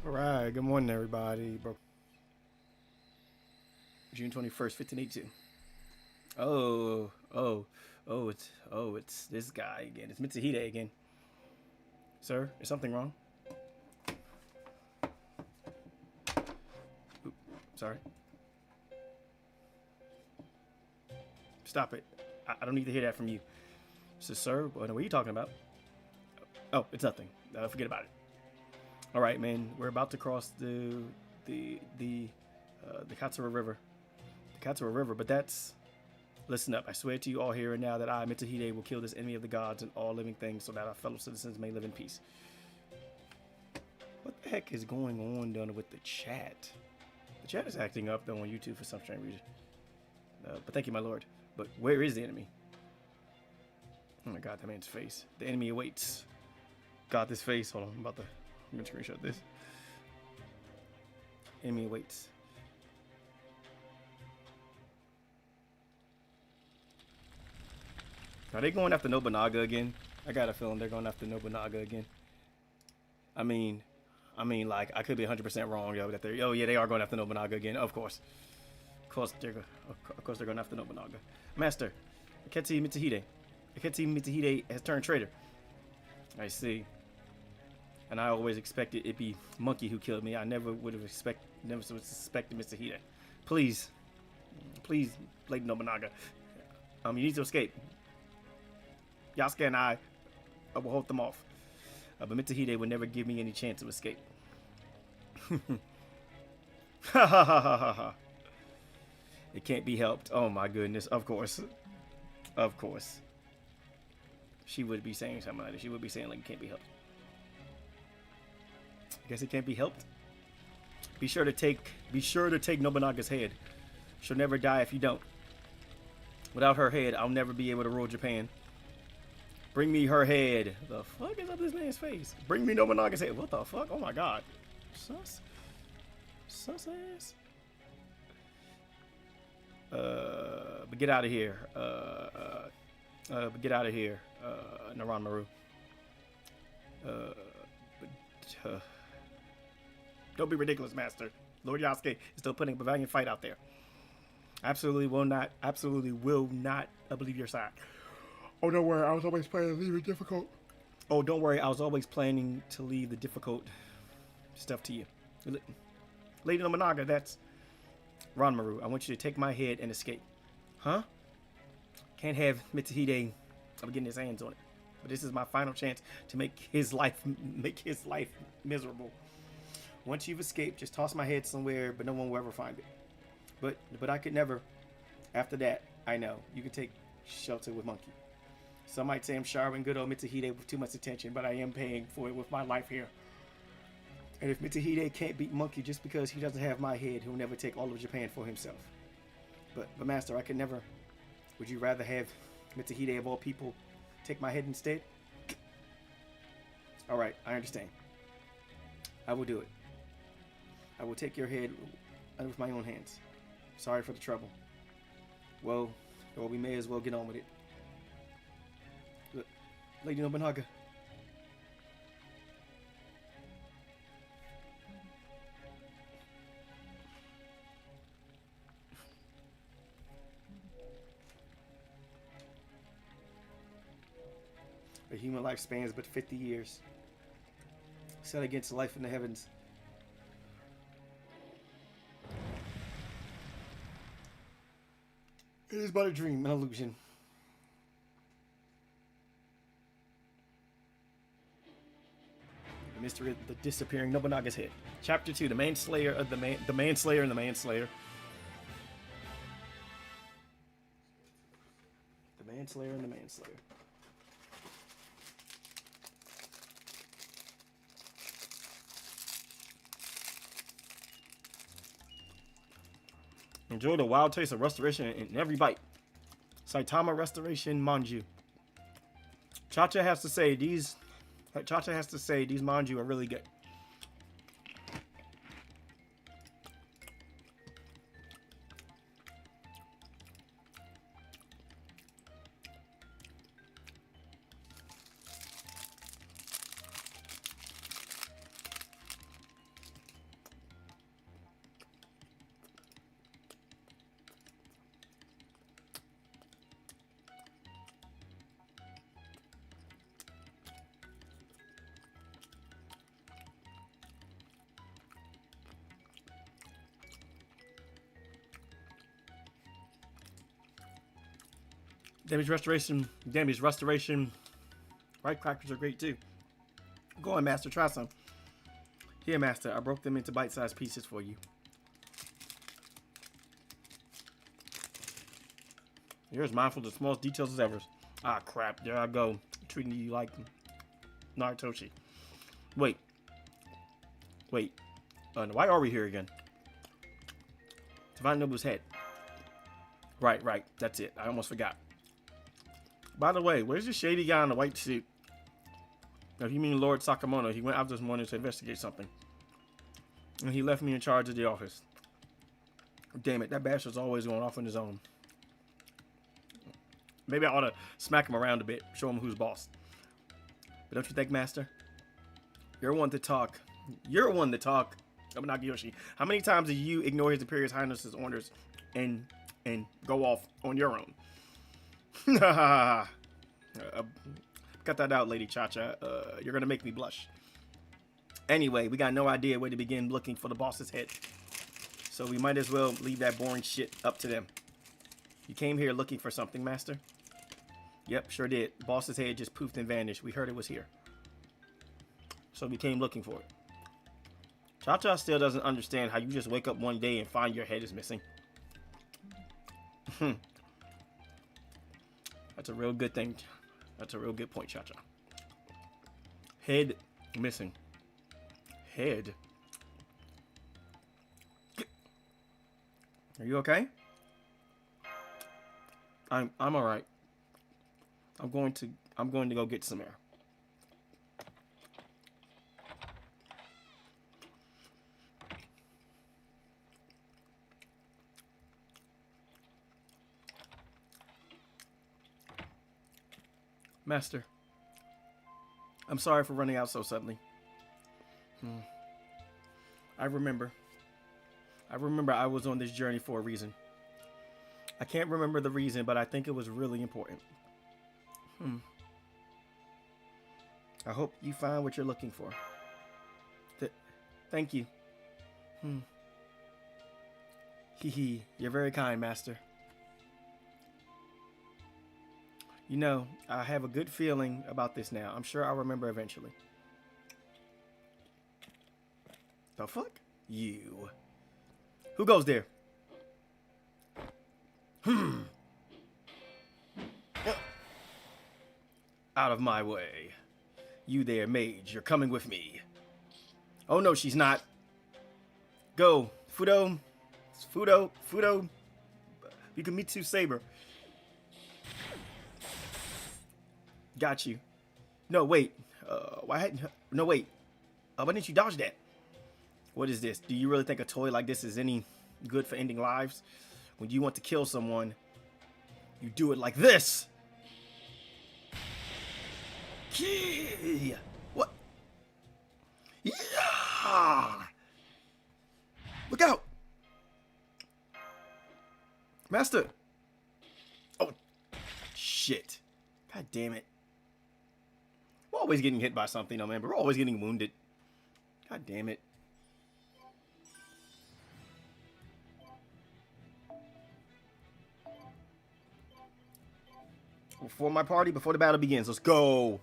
All right, good morning, everybody. June 21st, 1582. Oh, oh, it's this guy again. It's Mitsuhide again. Sir, is something wrong? Oop, sorry. Stop it. I don't need to hear that from you. So, sir, what are you talking about? Oh, it's nothing. Forget about it. All right, man. We're about to cross the Katsura River. The Katsura River, but that's... Listen up. I swear to you all here and now that I, Mitsuhide, will kill this enemy of the gods and all living things so that our fellow citizens may live in peace. What the heck is going on down with the chat? The chat is acting up, though, on YouTube for some strange reason. But thank you, my lord. But where is the enemy? Oh my god, that man's face. The enemy awaits. God, this face. Hold on, I'm going to screenshot this. Enemy awaits. Are they going after Nobunaga again? I got a feeling they're going after Nobunaga again. I mean, like, I could be 100% wrong, yo. That they're, oh yeah, they are going after Nobunaga again. Of course they're going after Nobunaga. Master, Akechi Mitsuhide. Akechi Mitsuhide has turned traitor. I see. And I always expected it be Monkey who killed me. I never would have suspected Mitsuhide. Please, Lady Nobunaga. You need to escape. Yasuke and I will hold them off. But Mitsuhide would never give me any chance to escape. Ha ha ha ha ha. It can't be helped. Oh my goodness. Of course. Of course. She would be saying something like that. She would be saying like it can't be helped. I guess it can't be helped. Be sure to take Nobunaga's head. She'll never die if you don't. Without her head, I'll never be able to rule Japan. Bring me her head. The fuck is up this man's face? Bring me Nobunaga's head. What the fuck? Oh my god. Sus ass. But get out of here. But get out of here, Ranmaru. Don't be ridiculous, Master. Lord Yasuke is still putting up a valiant fight out there. Absolutely will not believe your side. Oh, don't worry. I was always planning to leave it difficult. Oh, don't worry. I was always planning to leave the difficult stuff to you. Lady Nobunaga, that's Ranmaru. I want you to take my head and escape. Huh? Can't have Mitsuhide getting his hands on it. But this is my final chance to make his life miserable. Once you've escaped, just toss my head somewhere, but no one will ever find it. But I could never. After that, I know you can take shelter with Monkey. Some might say I'm showering good old Mitsuhide with too much attention, but I am paying for it with my life here. And if Mitsuhide can't beat Monkey just because he doesn't have my head, he'll never take all of Japan for himself. But Master, I could never. Would you rather have Mitsuhide of all people take my head instead? All right, I understand. I will do it. I will take your head with my own hands. Sorry for the trouble. Well, we may as well get on with it. Look, Lady Nobunaga. A human life spans but 50 years. Set against life in the heavens. It is but a dream, an illusion. The mystery of the disappearing Nobunaga's head. Chapter 2, the manslayer of the manslayer and the manslayer. The manslayer and the manslayer. Enjoy the wild taste of restoration in every bite. Saitama Restoration Manju. Chacha has to say these manju are really good. Damage restoration. Damage restoration. White crackers are great too. Go on, Master. Try some. Here, Master. I broke them into bite-sized pieces for you. You're as mindful of the smallest details as ever. Ah, crap. There I go. Treating you like Narutoshi. Wait. Wait. Why are we here again? To find Nobu's head. Right. That's it. I almost forgot. By the way, where's the shady guy in the white suit? If you mean Lord Sakamoto, he went out this morning to investigate something. And he left me in charge of the office. Damn it, that bastard's always going off on his own. Maybe I ought to smack him around a bit, show him who's boss. But don't you think, Master? You're one to talk. You're one to talk. Nagiyoshi. How many times did you ignore His Imperial Highness's orders and go off on your own? Cut that out, Lady Cha-Cha. You're gonna make me blush. Anyway, we got no idea where to begin looking for the boss's head. So we might as well leave that boring shit up to them. You came here looking for something, Master? Yep, sure did. Boss's head just poofed and vanished. We heard it was here. So we came looking for it. Cha-Cha still doesn't understand how you just wake up one day and find your head is missing. That's a real good thing. That's a real good point, Cha-Cha. Head missing. Head. Are you okay? I'm all right. I'm going to go get some air. Master, I'm sorry for running out so suddenly. I remember I was on this journey for a reason. I can't remember the reason, but I think it was really important. I hope you find what you're looking for. Thank you. Hee. You're very kind, Master. You know, I have a good feeling about this now. I'm sure I'll remember eventually. The fuck? You. Who goes there? Out of my way. You there, mage. You're coming with me. Oh, no, she's not. Go. Fudo. Yukimizu Saber. Got you. No, wait. Why didn't you dodge that? What is this? Do you really think a toy like this is any good for ending lives? When you want to kill someone, you do it like this. What? Yeah! Look out! Master! Oh, shit. God damn it. We're always getting hit by something, though, man. We're always getting wounded. God damn it. For my party, before the battle begins. Let's go.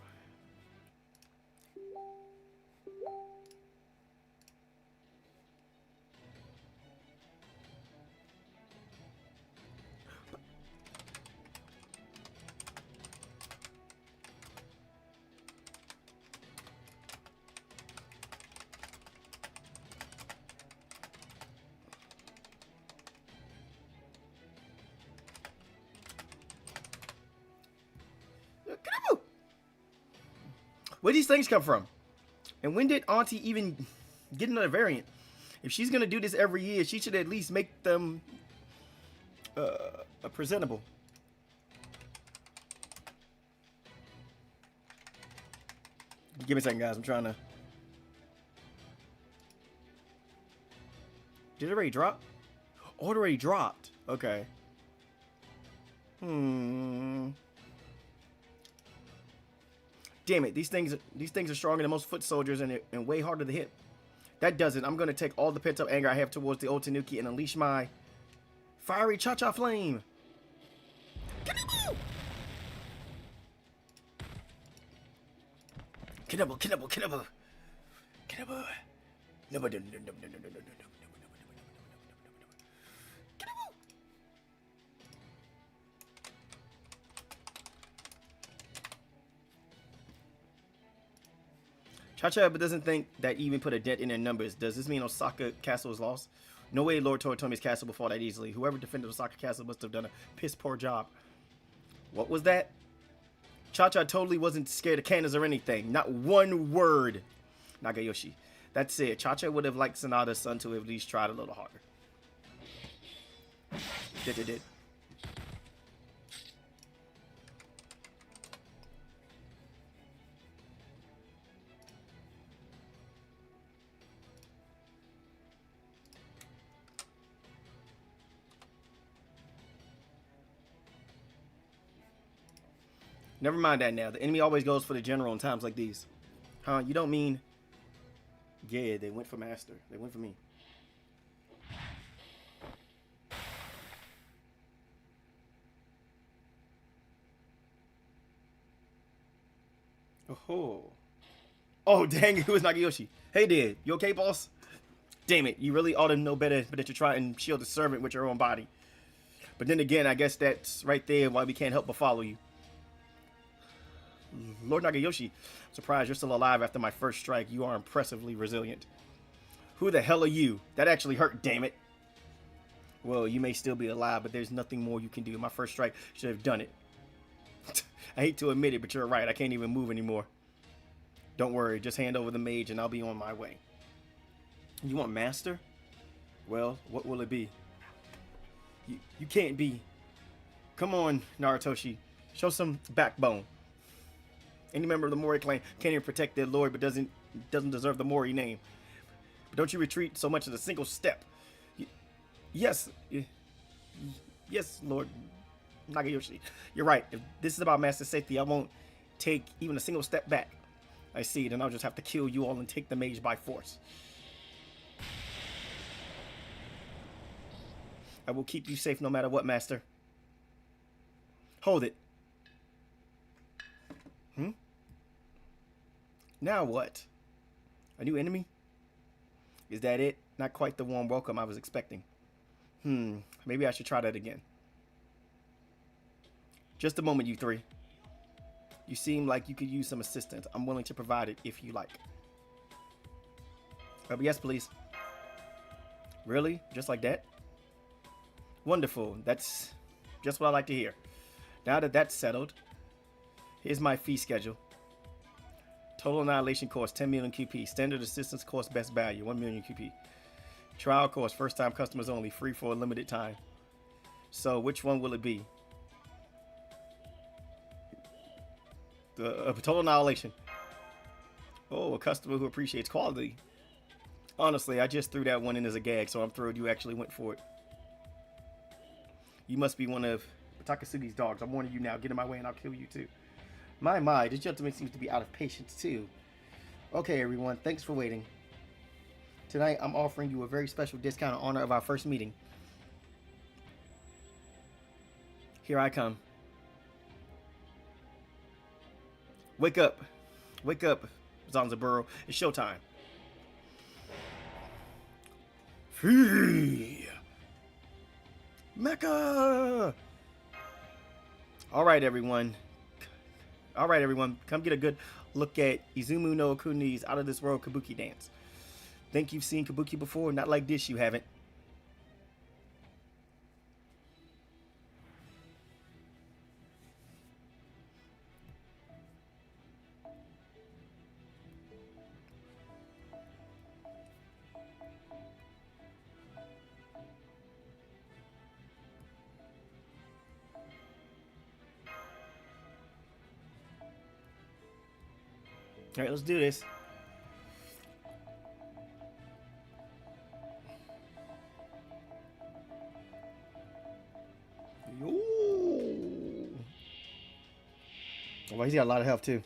Where these things come from? And when did Auntie even get another variant? If she's gonna do this every year, she should at least make them presentable. Give me a second, guys. I'm trying to. Did it already drop? Oh, it already dropped. Okay. Damn it, these things are stronger than most foot soldiers and way harder to hit. That does it. I'm going to take all the pent-up anger I have towards the old Tanuki and unleash my fiery cha-cha flame. Kinabu, Kinabu, Kinabu. Kinabu. No, no, no, no, no, no, no, no, no, no. Cha-Cha but doesn't think that even put a dent in their numbers. Does this mean Osaka Castle is lost? No way Lord Toritomi's castle will fall that easily. Whoever defended Osaka Castle must have done a piss poor job. What was that? Cha-Cha totally wasn't scared of cannons or anything. Not one word. Nagayoshi. That's it. Cha-Cha would have liked Sanada's son to have at least tried a little harder. Did. Never mind that now. The enemy always goes for the general in times like these. Huh? You don't mean... Yeah, they went for Master. They went for me. Oh. Oh, dang. It was Nagayoshi. Hey, dude. You okay, boss? Damn it. You really ought to know better but that you try and shield the servant with your own body. But then again, I guess that's right there why we can't help but follow you. Lord Nagayoshi, surprised you're still alive after my first strike. You are impressively resilient. Who the hell are you? That actually hurt, damn it. Well, you may still be alive, but there's nothing more you can do. My first strike should have done it. I hate to admit it, but you're right. I can't even move anymore. Don't worry, just hand over the mage and I'll be on my way. You want Master? Well, what will it be? You can't be. Come on, Narutoshi. Show some backbone. Any member of the Mori clan can't even protect their lord, but doesn't deserve the Mori name. But don't you retreat so much as a single step. Yes, Lord Nagayoshi. You're right. If this is about Master safety, I won't take even a single step back. I see. Then I'll just have to kill you all and take the mage by force. I will keep you safe no matter what, Master. Hold it. Now what? A new enemy? Is that it? Not quite the warm welcome I was expecting. Maybe I should try that again. Just a moment, you three. You seem like you could use some assistance. I'm willing to provide it if you like. Yes, please. Really? Just like that? Wonderful. That's just what I like to hear. Now that that's settled, here's my fee schedule. Total annihilation cost 10 million QP. Standard assistance cost best value 1 million QP. Trial cost first time customers only, free for a limited time. So which one will it be? The total annihilation. Oh, a customer who appreciates quality. Honestly, I just threw that one in as a gag, so I'm thrilled you actually went for it. You must be one of Takasugi's dogs. I'm warning you now. Get in my way and I'll kill you too. My, this gentleman seems to be out of patience too. Okay, everyone, thanks for waiting. Tonight, I'm offering you a very special discount in honor of our first meeting. Here I come. Wake up. Wake up, Zanzaburo. It's showtime. Free. Mecha! Alright, everyone. Come get a good look at Izumu no Okuni's Out of This World Kabuki dance. Think you've seen Kabuki before? Not like this, you haven't. All right, let's do this. Ooh. Oh, he's got a lot of health too.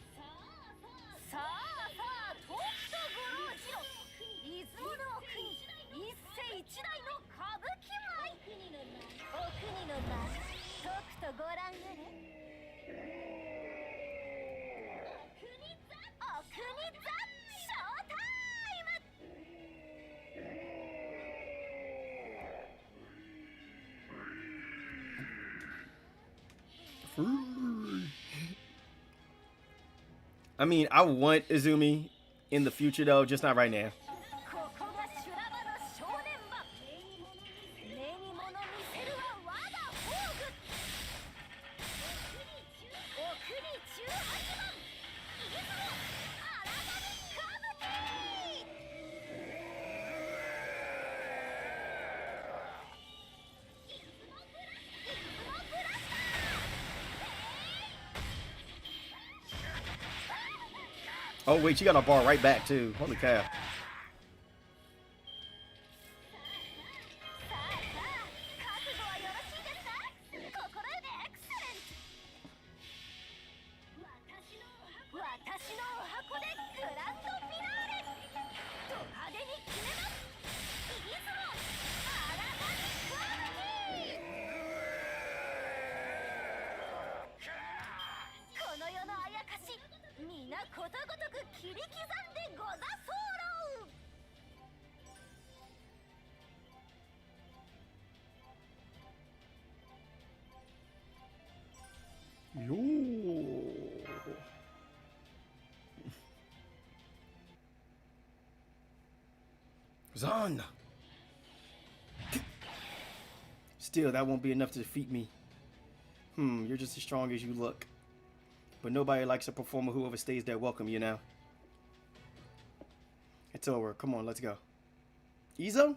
free. I mean, I want Izumi in the future though, just not right now. Oh wait, you got a bar right back too. Holy cow. Yo. Zan. Still, that won't be enough to defeat me. You're just as strong as you look. But nobody likes a performer who overstays their welcome, you know. It's over. Come on, let's go. Izo?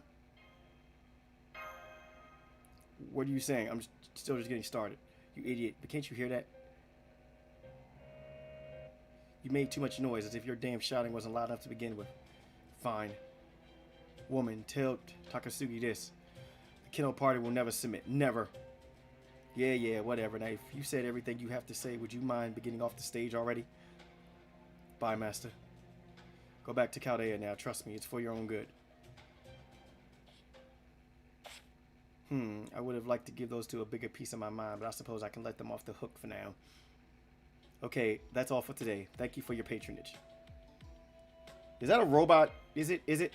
What are you saying? I'm still just getting started. You idiot. But can't you hear that? You made too much noise, as if your damn shouting wasn't loud enough to begin with. Fine. Woman, tell Takasugi this. The Kino party will never submit. Never. Yeah, whatever. Now, if you said everything you have to say, would you mind beginning off the stage already? Bye, Master. Go back to Chaldea now. Trust me, it's for your own good. I would have liked to give those two a bigger piece of my mind, but I suppose I can let them off the hook for now. Okay, that's all for today. Thank you for your patronage. Is that a robot? Is it?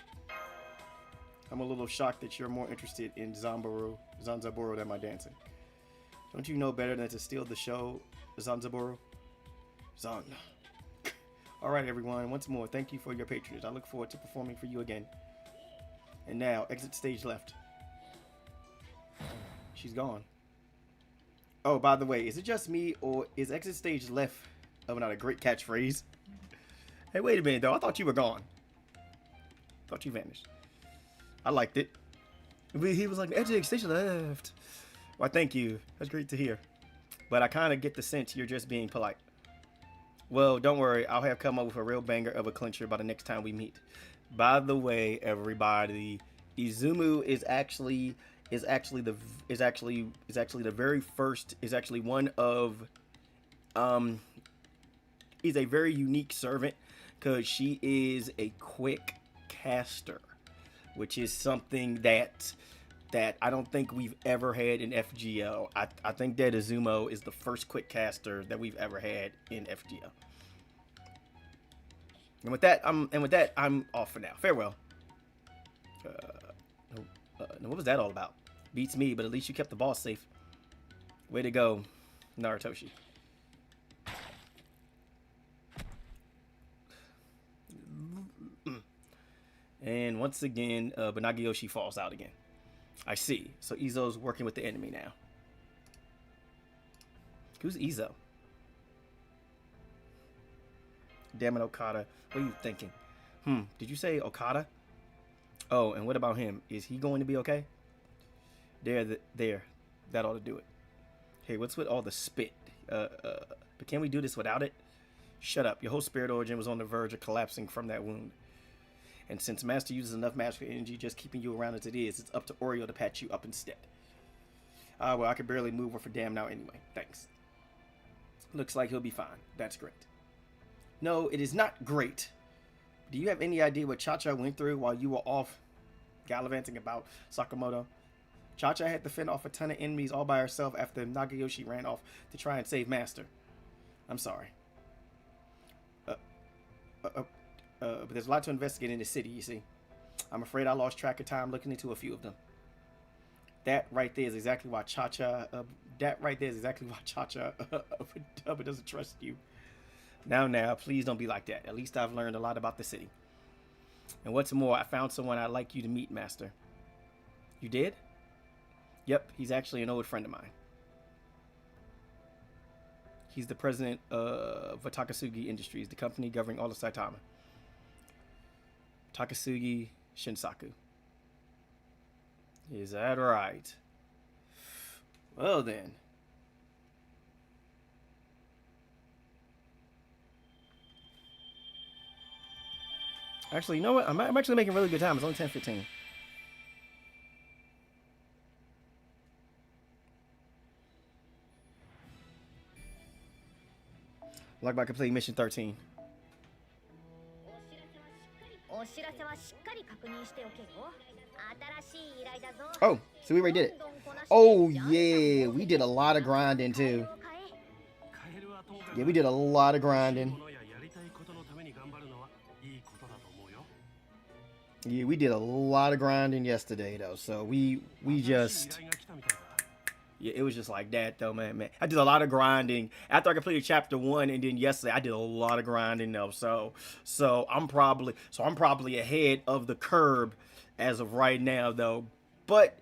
I'm a little shocked that you're more interested in Zanzaburou than my dancing. Don't you know better than to steal the show, Zanzaburou? Zan. Alright everyone, once more, thank you for your patronage. I look forward to performing for you again. And now, exit stage left. She's gone. Oh, by the way, is it just me, or is exit stage left not a great catchphrase? Hey, wait a minute, though. I thought you were gone. Thought you vanished. I liked it. He was like, exit stage left. Why, thank you. That's great to hear. But I kind of get the sense you're just being polite. Well, don't worry. I'll have come up with a real banger of a clincher by the next time we meet. By the way, everybody, Izumu is actually the very first, is actually one of is a very unique servant, because she is a quick caster, which is something that I don't think we've ever had in FGO. I think that Izumo is the first quick caster that we've ever had in FGO. And with that, I'm off for now. Farewell. What was that all about? Beats me, but at least you kept the boss safe. Way to go, Narutoshi. And once again, Banagiyoshi falls out again. I see. So Izo's working with the enemy now. Who's Izo? Damn it, Okada. What are you thinking? Did you say Okada? Oh, and what about him? Is he going to be okay? There. That ought to do it. Hey, what's with all the spit? But can we do this without it? Shut up. Your whole spirit origin was on the verge of collapsing from that wound. And since Master uses enough magical energy just keeping you around as it is, it's up to Oreo to patch you up instead. Well, I can barely move worth a damn now anyway. Thanks. Looks like he'll be fine. That's great. No, it is not great. Do you have any idea what Cha-Cha went through while you were off gallivanting about Sakamoto? Cha-Cha had to fend off a ton of enemies all by herself after Nagayoshi ran off to try and save Master. I'm sorry. But there's a lot to investigate in the city, you see. I'm afraid I lost track of time looking into a few of them. That right there is exactly why Cha-Cha That right there is exactly why Cha-Cha doesn't trust you. Now, please don't be like that. At least I've learned a lot about the city. And what's more, I found someone I'd like you to meet, Master. You did? Yep, he's actually an old friend of mine. He's the president of Takasugi Industries, the company governing all of Saitama. Takasugi Shinsaku. Is that right? Well then. Actually, you know what? I'm actually making really good time. It's only 10:15. Log by completing mission 13. Oh, so we already did it. Oh, yeah. We did a lot of grinding, too. Yeah, we did a lot of grinding. Yeah, we did a lot of grinding yesterday, though. So we just... Yeah, it was just like that, though, man. I did a lot of grinding after I completed chapter 1, and then yesterday I did a lot of grinding, though. So I'm probably ahead of the curve as of right now, though. But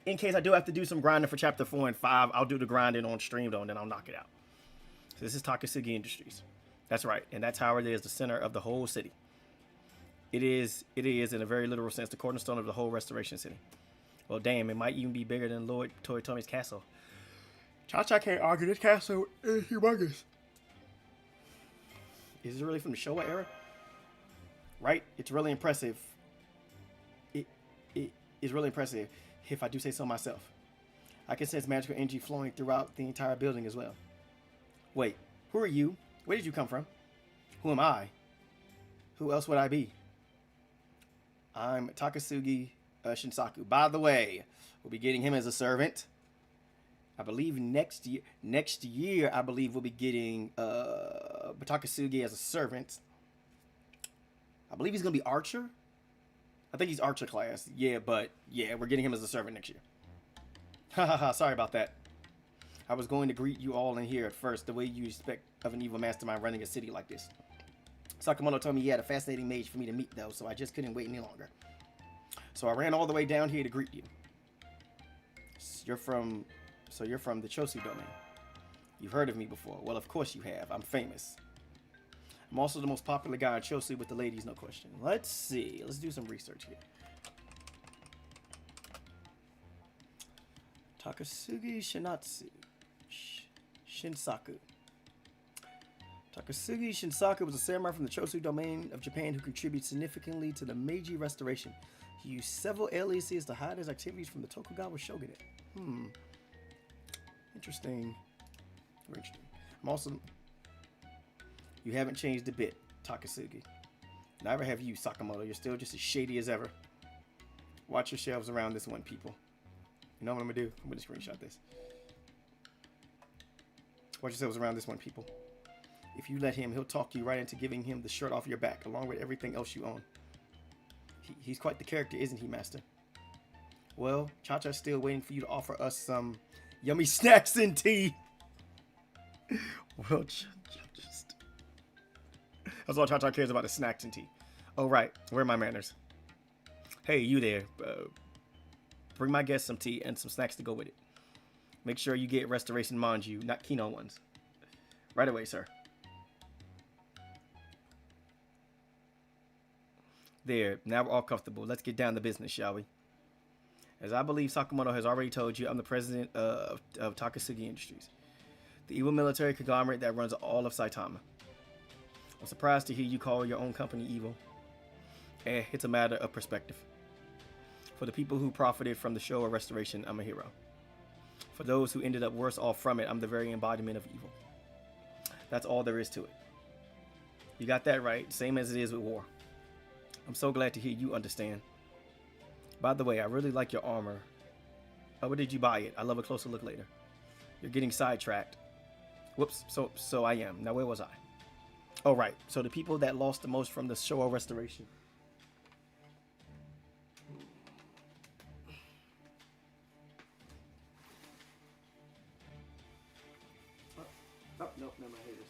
in case I do have to do some grinding for chapter 4 and 5, I'll do the grinding on stream, though, and then I'll knock it out. So this is Takasugi Industries. That's right, and that's how it is, the center of the whole city. It is, in a very literal sense, the cornerstone of the whole Restoration City. Well, damn, it might even be bigger than Lord Toyotomi's castle. Cha-Cha can't argue. This castle is humongous. Is it really from the Showa era? Right? It's really impressive. It is really impressive, if I do say so myself. I can sense magical energy flowing throughout the entire building as well. Wait, who are you? Where did you come from? Who am I? Who else would I be? I'm Takasugi Shinsaku. By the way, we'll be getting him as a servant. I believe next year, I believe we'll be getting Takasugi as a servant. I believe he's gonna be Archer. I think he's Archer class. Yeah, but yeah, we're getting him as a servant next year. Hahaha, sorry about that. I was going to greet you all in here at first, the way you expect of an evil mastermind running a city like this. Sakamoto told me he had a fascinating mage for me to meet, though, so I just couldn't wait any longer. So I ran all the way down here to greet you. You're from the Chosu domain. You've heard of me before. Well, of course you have. I'm famous. I'm also the most popular guy in Chosu with the ladies, no question. Let's see. Let's do some research here. Takasugi Shinsaku. Takasugi Shinsaku was a samurai from the Chosu domain of Japan who contributed significantly to the Meiji Restoration. He used several aliases to hide his activities from the Tokugawa shogunate. Interesting. Very interesting. I'm also... You haven't changed a bit, Takasugi. Neither have you, Sakamoto. You're still just as shady as ever. Watch your shelves around this one, people. You know what I'm gonna do? I'm gonna screenshot this. Watch yourselves around this one, people. If you let him, he'll talk you right into giving him the shirt off your back, along with everything else you own. He's quite the character, isn't he, Master? Well, Cha-Cha's still waiting for you to offer us some yummy snacks and tea. Well, just... That's all Cha-Cha cares about, is snacks and tea. Oh, right. Where are my manners? Hey, you there. Bring my guests some tea and some snacks to go with it. Make sure you get Restoration Manju, not Kino ones. Right away, sir. There, now we're all comfortable. Let's get down to business, shall we? As I believe Sakamoto has already told you, I'm the president of Takasugi Industries, the evil military conglomerate that runs all of Saitama. I'm surprised to hear you call your own company evil. It's a matter of perspective. For the people who profited from the Showa Restoration, I'm a hero. For those who ended up worse off from it, I'm the very embodiment of evil. That's all there is to it. You got that right, same as it is with war. I'm so glad to hear you understand. By the way, I really like your armor. Where did you buy it? I'll have a closer look later. You're getting sidetracked. Whoops, so I am. Now where was I? Oh, right. So the people that lost the most from the Showa Restoration. Oh, no, never mind. Here it is.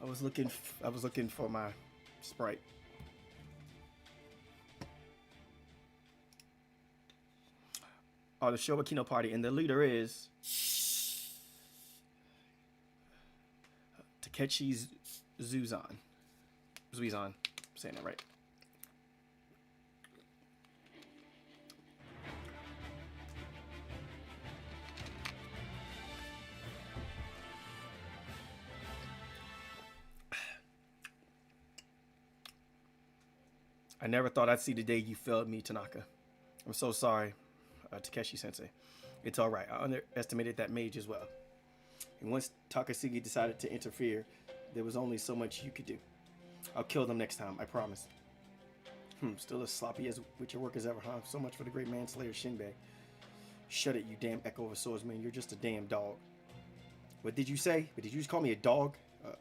I was looking for my Sprite. Oh, the Showa Kino party, and the leader is Takechi Zuzan. I'm saying that right. I never thought I'd see the day you failed me, Tanaka. I'm so sorry, Takeshi-sensei. It's all right. I underestimated that mage as well. And once Takasugi decided to interfere, there was only so much you could do. I'll kill them next time, I promise. Still as sloppy as with your work as ever, huh? So much for the great manslayer Shinbei. Shut it, you damn echo of a swordsman. You're just a damn dog. What did you say? Did you just call me a dog?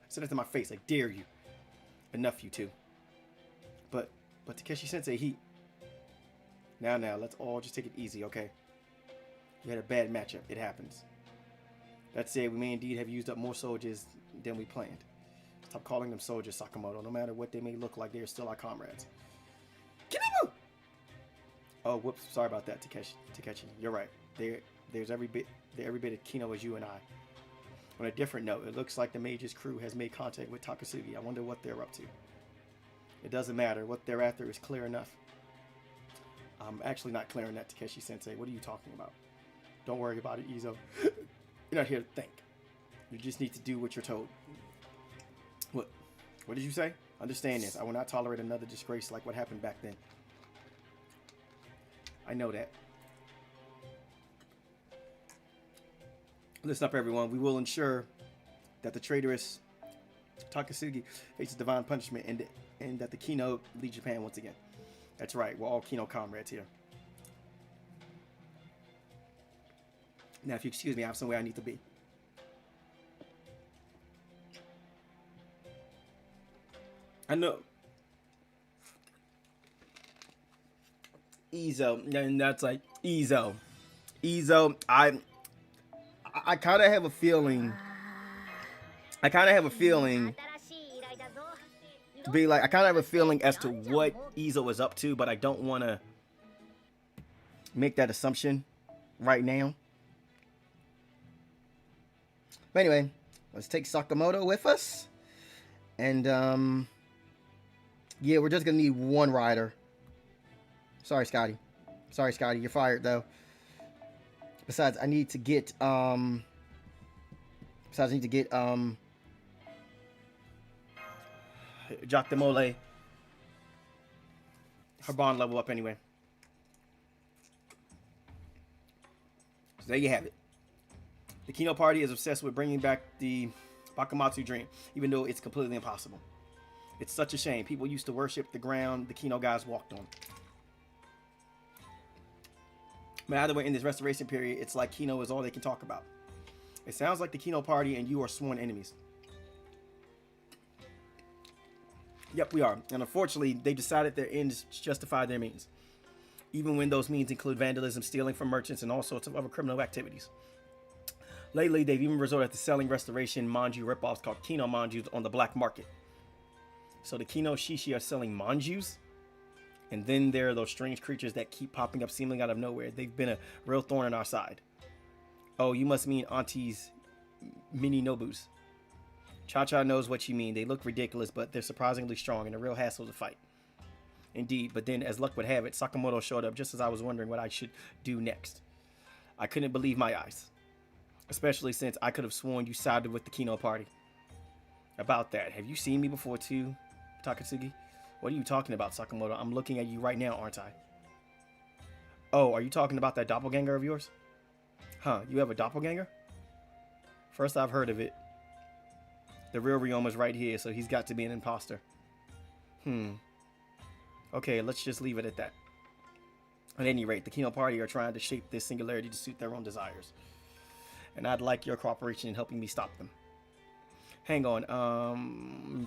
Say that to my face, I dare you. Enough, you two. But Takeshi-sensei, he... Now, let's all just take it easy, okay? You had a bad matchup. It happens. That said, we may indeed have used up more soldiers than we planned. Stop calling them soldiers, Sakamoto. No matter what they may look like, they are still our comrades. Kinabu! Oh, whoops. Sorry about that, Takeshi. You're right. There's every bit of Kino as you and I. On a different note, it looks like the mage's crew has made contact with Takasugi. I wonder what they're up to. It doesn't matter. What they're after is clear enough. I'm actually not clearing that, Takeshi-sensei. What are you talking about? Don't worry about it, Izo. You're not here to think. You just need to do what you're told. What did you say? Understand this. I will not tolerate another disgrace like what happened back then. I know that. Listen up, everyone. We will ensure that the traitorous Takasugi faces divine punishment and that the Kino lead Japan once again. That's right. We're all Kino comrades here. Now, if you excuse me, I have somewhere I need to be. I know. Izo, and that's like Izo. I kind of have a feeling. I kind of have a feeling as to what Izo is up to, but I don't want to make that assumption right now. But anyway, let's take Sakamoto with us. And, yeah, we're just going to need one rider. Sorry, Scotty. You're fired, though. Besides, I need to get, Jock Demole, her bond level up anyway. So there you have it. The Kino party is obsessed with bringing back the Bakamatsu dream, even though it's completely impossible. It's such a shame. People used to worship the ground the Kino guys walked on. But either way, in this restoration period, it's like Kino is all they can talk about. It sounds like the Kino party and you are sworn enemies. Yep, we are. And unfortunately, they decided their ends justify their means. Even when those means include vandalism, stealing from merchants, and all sorts of other criminal activities. Lately, they've even resorted to selling restoration manju ripoffs called Kino manjus on the black market. So the Kino Shishi are selling manjus? And then there are those strange creatures that keep popping up seemingly out of nowhere. They've been a real thorn in our side. Oh, you must mean Auntie's mini Nobus. Cha-Cha knows what you mean. They look ridiculous, but they're surprisingly strong and a real hassle to fight. Indeed, but then, as luck would have it, Sakamoto showed up just as I was wondering what I should do next. I couldn't believe my eyes. Especially since I could have sworn you sided with the Kino party. About that, have you seen me before too, Takatsugi? What are you talking about, Sakamoto? I'm looking at you right now, aren't I? Oh, are you talking about that doppelganger of yours? Huh, you have a doppelganger? First I've heard of it. The real Ryoma's right here, so he's got to be an imposter. Okay, let's just leave it at that. At any rate, the Kino party are trying to shape this singularity to suit their own desires. And I'd like your cooperation in helping me stop them. Hang on,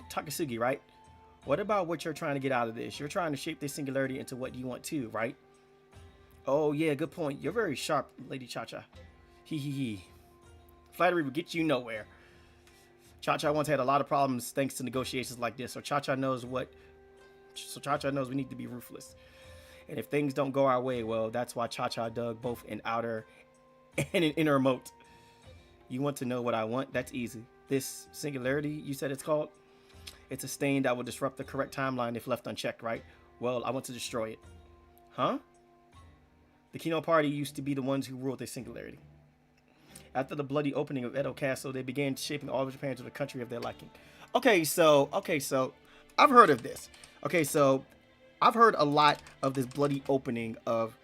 Takasugi, right? What about what you're trying to get out of this? You're trying to shape this singularity into what you want to, right? Oh, yeah, good point. You're very sharp, Lady Cha-Cha. Hee hee hee. Flattery will get you nowhere. Cha-Cha once had a lot of problems thanks to negotiations like this, so Cha-Cha knows we need to be ruthless. And if things don't go our way, well, that's why Cha-Cha dug both an outer and an inner moat. You want to know what I want? That's easy. This singularity, you said it's called? It's a stain that will disrupt the correct timeline if left unchecked, right? Well, I want to destroy it. Huh? The Kino Party used to be the ones who ruled this singularity. After the bloody opening of Edo Castle, they began shaping all of Japan to the country of their liking. Okay, so I've heard of this. Okay, so I've heard a lot of this bloody opening of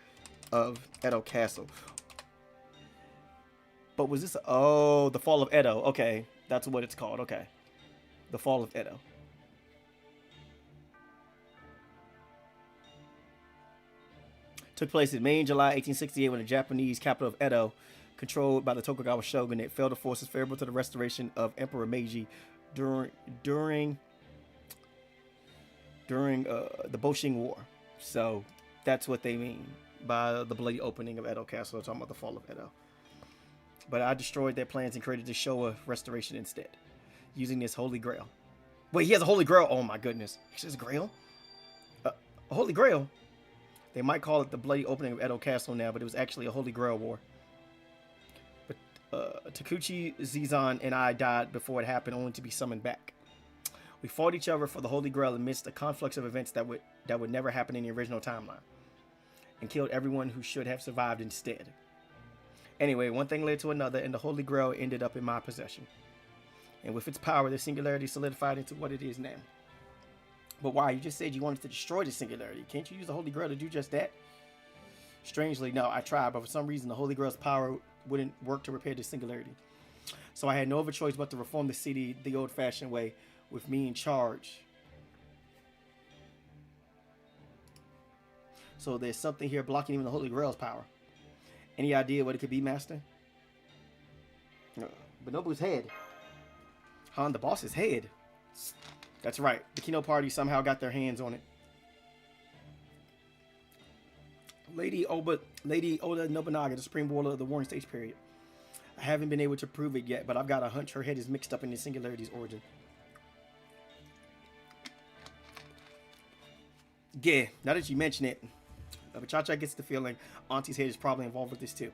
Edo Castle. But was this... Oh, the fall of Edo. Okay, that's what it's called. Okay. The fall of Edo. Took place in May and July 1868 when the Japanese capital of Edo, controlled by the Tokugawa shogunate, failed to forces favorable to the restoration of Emperor Meiji during the Boshin War. So that's what they mean by the bloody opening of Edo Castle. They're talking about the fall of Edo. But I destroyed their plans and created the Showa restoration instead, using this Holy Grail. Wait, he has a Holy Grail? Oh my goodness. He says Grail? A Holy Grail? They might call it the bloody opening of Edo Castle now, but it was actually a Holy Grail war. But Takuchi, Zizan, and I died before it happened, only to be summoned back. We fought each other for the Holy Grail amidst a conflux of events that would never happen in the original timeline, and killed everyone who should have survived instead. Anyway, one thing led to another, and the Holy Grail ended up in my possession. And with its power, the singularity solidified into what it is now. But why? You just said you wanted to destroy the singularity. Can't you use the Holy Grail to do just that? Strangely, no, I tried, but for some reason the Holy Grail's power wouldn't work to repair the singularity. So I had no other choice but to reform the city the old-fashioned way, with me in charge. So there's something here blocking even the Holy Grail's power. Any idea what it could be, Master? Bonobu's head. Han, the boss's head. That's right. The Kino Party somehow got their hands on it. Lady Oda Nobunaga, the supreme ruler of the Warring Stage period. I haven't been able to prove it yet, but I've got a hunch her head is mixed up in the singularity's origin. Yeah, now that you mention it, Cha-Cha gets the feeling Auntie's head is probably involved with this too.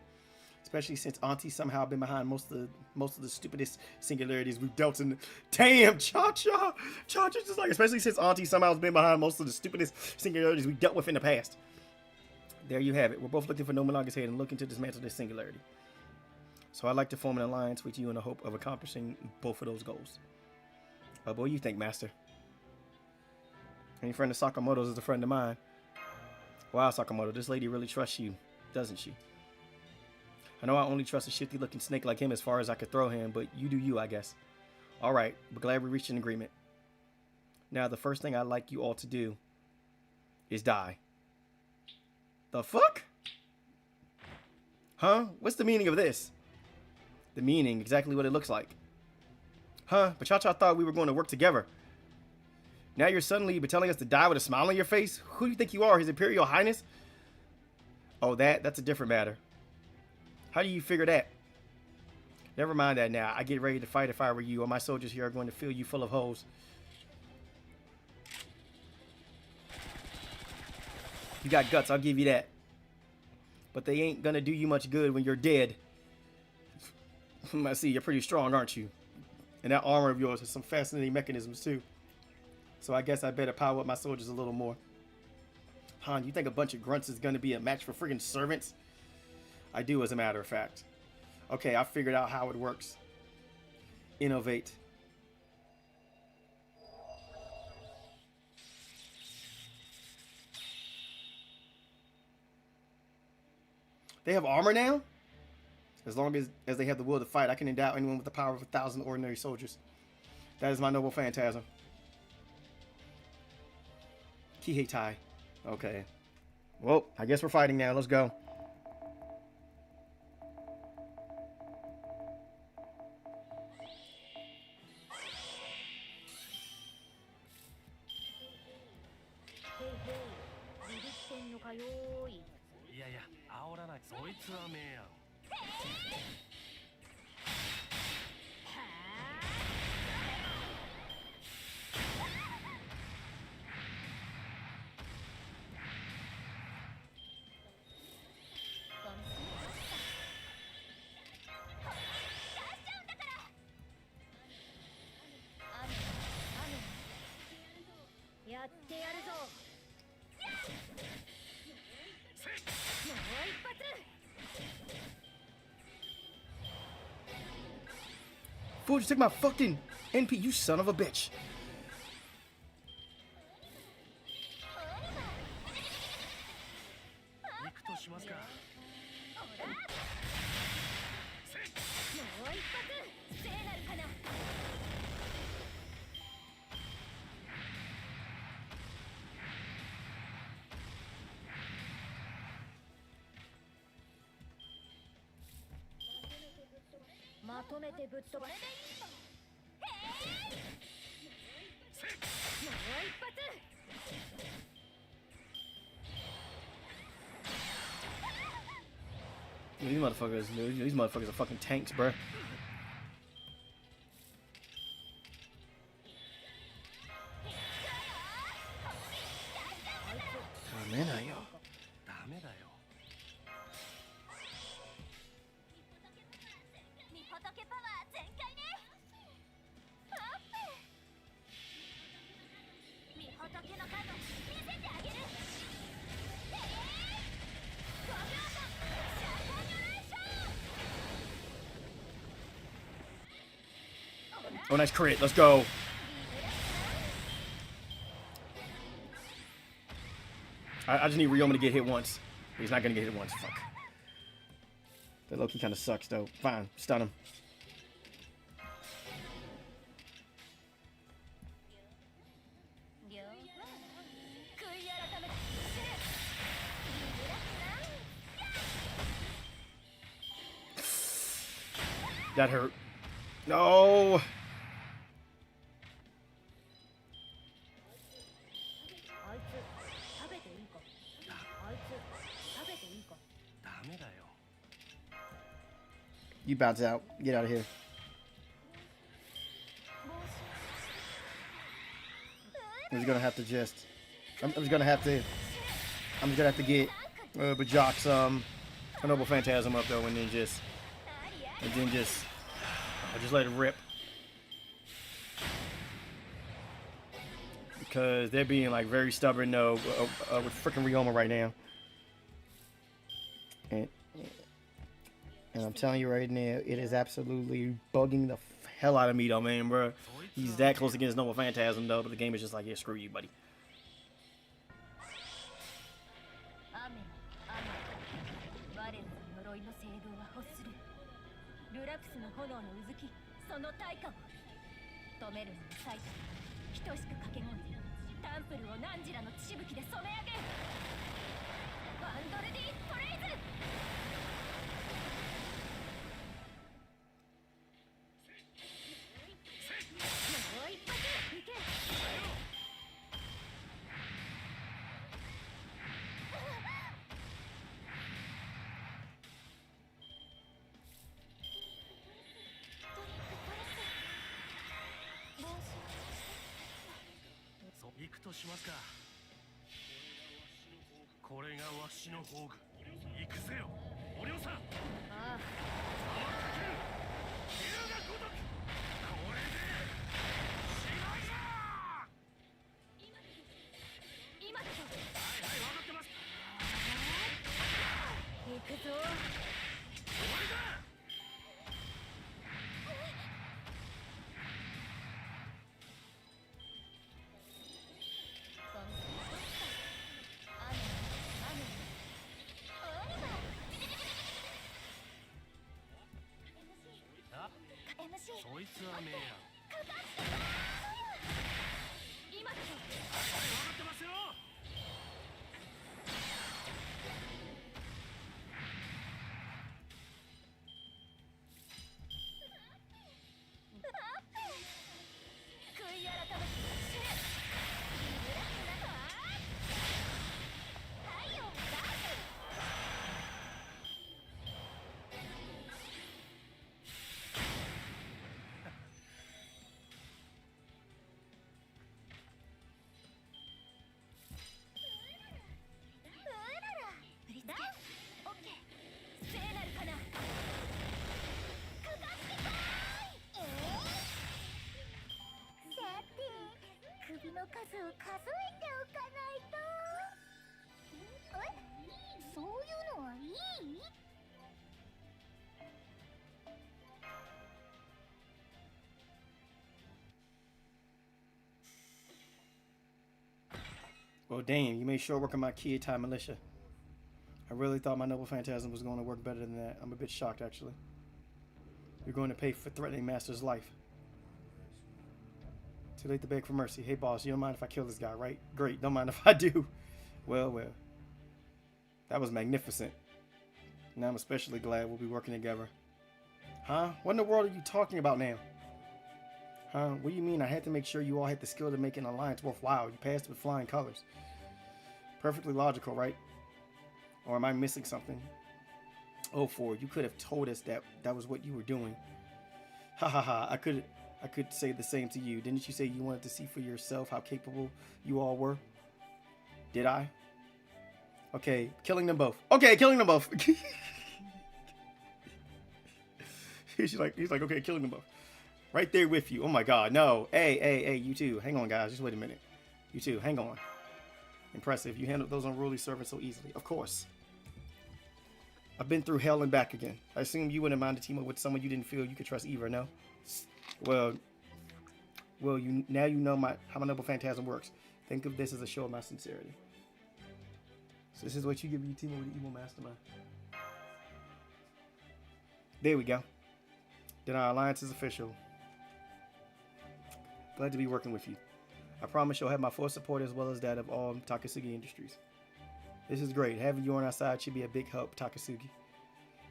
Especially since Auntie somehow been behind most of the stupidest singularities we've dealt in. Damn, Cha-Cha! Cha-Cha's just like, especially since Auntie somehow has been behind most of the stupidest singularities we've dealt with in the past. There you have it. We're both looking for Nobunaga's head and looking to dismantle this singularity. So I'd like to form an alliance with you in the hope of accomplishing both of those goals. What do you think, Master? Any friend of Sakamoto's is a friend of mine. Wow, Sakamoto, this lady really trusts you, doesn't she? I know I only trust a shifty-looking snake like him as far as I could throw him, but you do you, I guess. All right, but glad we reached an agreement. Now, the first thing I'd like you all to do is die. The fuck? Huh? What's the meaning of this? The meaning, exactly what it looks like. Huh? But Cha-Cha thought we were going to work together. Now you're suddenly telling us to die with a smile on your face? Who do you think you are, His Imperial Highness? Oh, that's a different matter. How do you figure that? Never mind that now. I get ready to fight if I were you. All my soldiers here are going to fill you full of holes. You got guts, I'll give you that. But they ain't gonna do you much good when you're dead. I see, you're pretty strong, aren't you? And that armor of yours has some fascinating mechanisms too. So I guess I better power up my soldiers a little more. Han, you think a bunch of grunts is gonna be a match for friggin' servants? I do, as a matter of fact. Okay, I figured out how it works. Innovate. They have armor now? As long as they have the will to fight, I can endow anyone with the power of 1,000 ordinary soldiers. That is my noble phantasm. Kihei Tai. Okay. Well, I guess we're fighting now. Let's go. やってやるぞ。もう一発。 Fool, you took my fucking NP, you son of a bitch. These motherfuckers are fucking tanks, bruh. ダメだよ。ダメだよ。みほとけパワー全開ね。アップ。みほとけのカード見せてあげる。5秒間シャーコニュレーション。 Oh, nice crit. Let's go. I just need Ryoma to get hit once. He's not gonna get hit once. Fuck. That low-key kind of sucks, though. Fine. Stun him. That hurt. No. You bounce out. Get out of here. I'm just gonna have to get Bajock's a Noble Phantasm up though, and then just let it rip. Because they're being like very stubborn though with freaking Ryoma right now. And I'm telling you right now, it is absolutely bugging the hell out of me though, man, bro. He's that close against Noble Phantasm though, but the game is just like, yeah, screw you, buddy. 行くとしますか。これがわしの宝具。行くぜよ、お嬢さん。ああ。竜が如く。これでしまいだ。今だと。はいはい、分かってます。行くぞ。終わりだ。 そいつはねえや。今だと。はい、分かってますよ。悔い改め。太陽を出す。Well, damn, you made short work of my Kietai militia. I really thought my noble phantasm was going to work better than that. I'm a bit shocked, actually. You're going to pay for threatening Master's life. Too late to beg for mercy. Hey, boss, you don't mind if I kill this guy, right? Great, don't mind if I do. Well, well. That was magnificent. Now I'm especially glad we'll be working together. Huh? What in the world are you talking about now? Huh? What do you mean I had to make sure you all had the skill to make an alliance worthwhile? You passed with flying colors. Perfectly logical, right? Or am I missing something? Oh, Ford, you could have told us that was what you were doing. Ha ha ha, I could say the same to you. Didn't you say you wanted to see for yourself how capable you all were? Did I? Okay, killing them both. Okay, killing them both. he's like, okay, killing them both. Right there with you. Oh my god, no. Hey, you two. Hang on, guys. Just wait a minute. You two, hang on. Impressive. You handled those unruly servants so easily. Of course. I've been through hell and back again. I assume you wouldn't mind a team up with someone you didn't feel you could trust either, no? Well, now you know how my noble phantasm works. Think of this as a show of my sincerity. So this is what you give your team up with the evil mastermind. There we go. Then our alliance is official. Glad to be working with you. I promise you'll have my full support as well as that of all Takasugi Industries. This is great. Having you on our side should be a big help, Takasugi.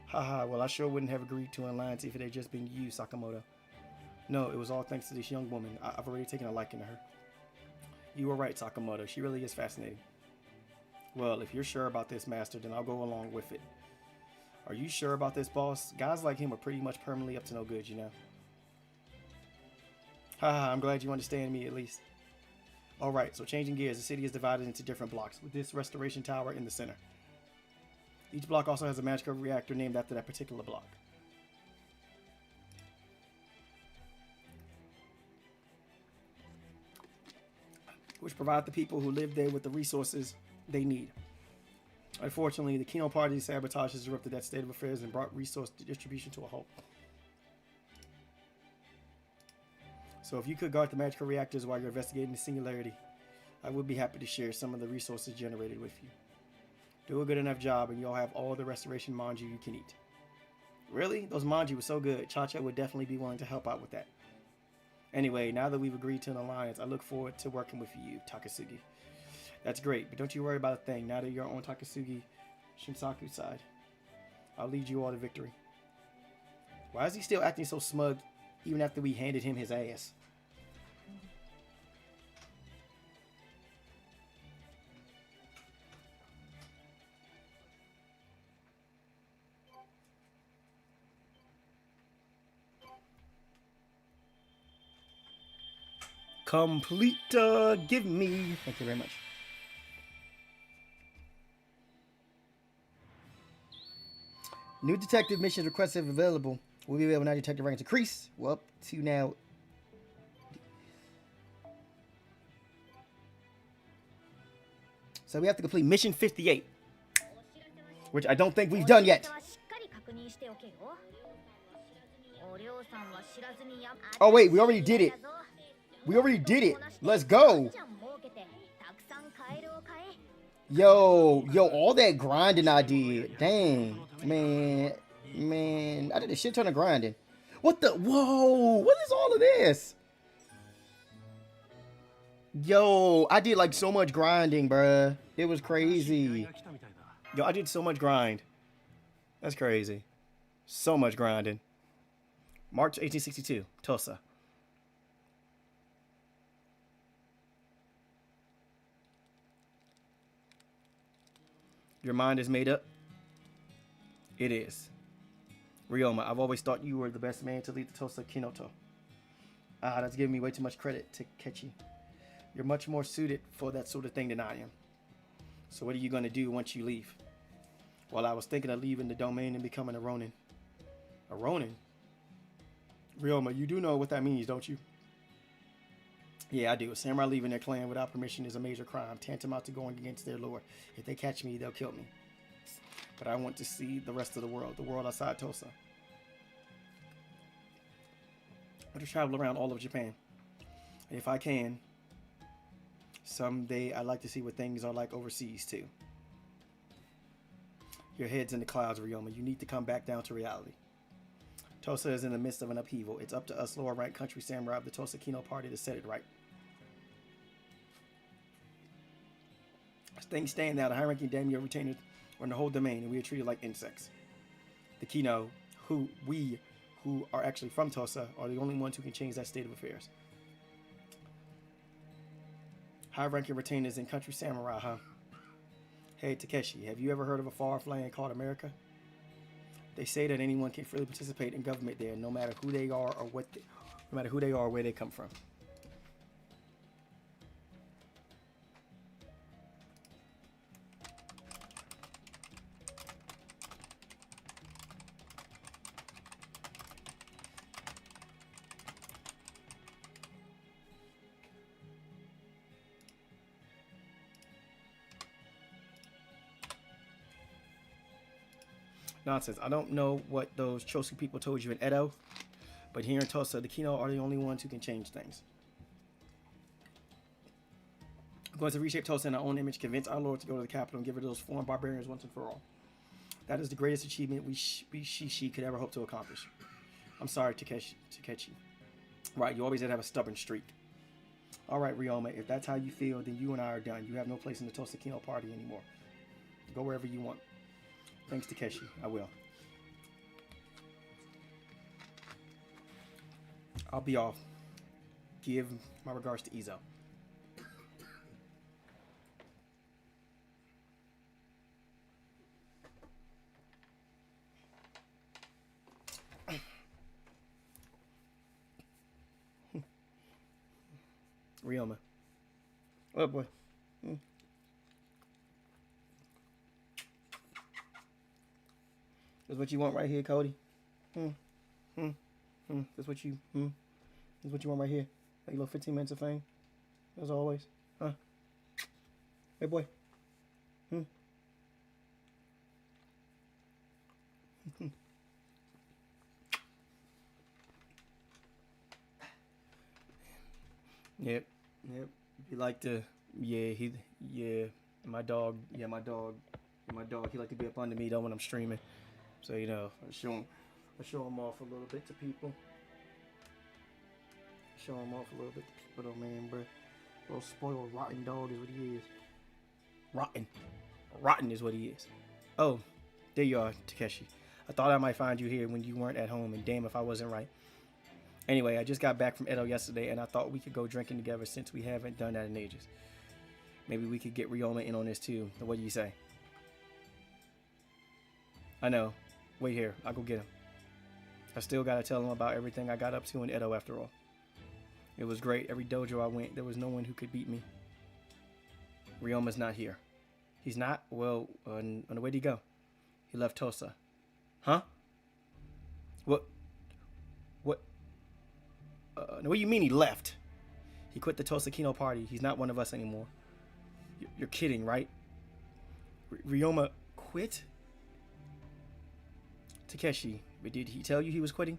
Haha, well I sure wouldn't have agreed to an alliance if it had just been you, Sakamoto. No, it was all thanks to this young woman. I've already taken a liking to her. You were right, Sakamoto. She really is fascinating. Well, if you're sure about this, Master, then I'll go along with it. Are you sure about this, boss? Guys like him are pretty much permanently up to no good, you know. Haha, I'm glad you understand me at least. Alright, so changing gears, the city is divided into different blocks, with this restoration tower in the center. Each block also has a magical reactor named after that particular block. Which provide the people who live there with the resources they need. Unfortunately, the Kino Party's sabotage has disrupted that state of affairs and brought resource distribution to a halt. So if you could guard the magical reactors while you're investigating the singularity, I would be happy to share some of the resources generated with you. Do a good enough job and you'll have all the restoration manju you can eat. Really? Those manju were so good, Cha-Cha would definitely be willing to help out with that. Anyway, now that we've agreed to an alliance, I look forward to working with you, Takasugi. That's great, but don't you worry about a thing. Now that you're on Takasugi Shinsaku's side, I'll lead you all to victory. Why is he still acting so smug even after we handed him his ass? Complete, give me. Thank you very much. New detective missions requested if available. We'll be able now detective ranks increase. Well, up to now. So we have to complete mission 58. Which I don't think we've done yet. Oh wait, we already did it. We already did it. Let's go. Yo, all that grinding I did. Dang, man, I did a shit ton of grinding. What the? Whoa, what is all of this? Yo, I did like so much grinding, bruh. It was crazy. Yo, I did so much grind. That's crazy. So much grinding. March 1862, Tosa. Your mind is made up? It is. Ryoma, I've always thought you were the best man to lead the Tosa Kinoto. Ah, that's giving me way too much credit, Takechi. You're much more suited for that sort of thing than I am. So what are you going to do once you leave? Well, I was thinking of leaving the domain and becoming a Ronin. A Ronin? Ryoma, you do know what that means, don't you? Yeah, I do. A samurai leaving their clan without permission is a major crime, tantamount to going against their lord. If they catch me, they'll kill me. But I want to see the rest of the world outside Tosa. I want to travel around all of Japan. And if I can, Someday I'd like to see what things are like overseas too. Your head's in the clouds, Ryoma. You need to come back down to reality. Tosa is in the midst of an upheaval. It's up to us lower ranked country samurai of the Tosa Kino party to set it right. As things stand now, the high-ranking daimyo retainers are in the whole domain, and we are treated like insects. The Kino, who are actually from Tosa, are the only ones who can change that state of affairs. High-ranking retainers in country samurai, huh? Hey, Takeshi, have you ever heard of a far-off land called America? They say that anyone can freely participate in government there, no matter who they are or no matter who they are or where they come from. Nonsense. I don't know what those Chosu people told you in Edo, but here in Tosa, the Kino are the only ones who can change things. I'm going to reshape Tosa in our own image, convince our Lord to go to the capital, and give her those foreign barbarians once and for all. That is the greatest achievement she could ever hope to accomplish. I'm sorry, Takeshi. Right, you always did have a stubborn streak. All right, Ryoma, if that's how you feel, then you and I are done. You have no place in the Tosa Kino party anymore. Go wherever you want. Thanks, Takeshi. I will. I'll be off. Give my regards to Izo. Ryoma. Oh boy. That's what you want right here, Cody. That's what you That's what you want right here. Like a little 15 minutes of fame. As always. Huh? Hey boy. Yep. He like to my dog, he like to be up under me though when I'm streaming. So, you know, I show him off a little bit to people. Though, man, bro. Little spoiled, rotten dog is what he is. Rotten is what he is. Oh, there you are, Takeshi. I thought I might find you here when you weren't at home, and damn if I wasn't right. Anyway, I just got back from Edo yesterday, and I thought we could go drinking together since we haven't done that in ages. Maybe we could get Ryoma in on this too. What do you say? I know. Wait here. I'll go get him. I still gotta tell him about everything I got up to in Edo after all. It was great. Every dojo I went, there was no one who could beat me. Ryoma's not here. He's not? Well, where'd he go? He left Tosa. Huh? What do you mean he left? He quit the Tosa Kino party. He's not one of us anymore. You're kidding, right? Ryoma quit? Takeshi, did he tell you he was quitting?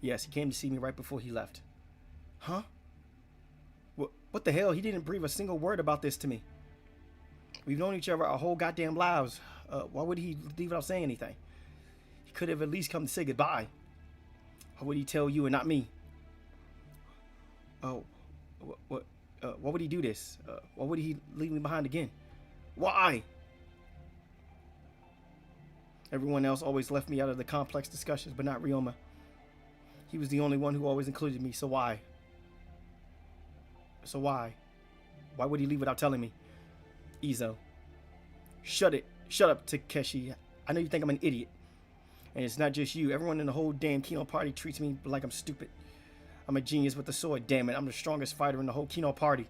Yes, he came to see me right before he left. Huh? What the hell? He didn't breathe a single word about this to me. We've known each other our whole goddamn lives. Why would he leave without saying anything? He could have at least come to say goodbye. Why would he tell you and not me? Oh, why would he do this? Why would he leave me behind again? Why? Everyone else always left me out of the complex discussions, but not Ryoma. He was the only one who always included me, so why? Why would he leave without telling me? Izo. Shut up, Takeshi. I know you think I'm an idiot. And it's not just you. Everyone in the whole damn Kino party treats me like I'm stupid. I'm a genius with the sword, damn it. I'm the strongest fighter in the whole Kino party.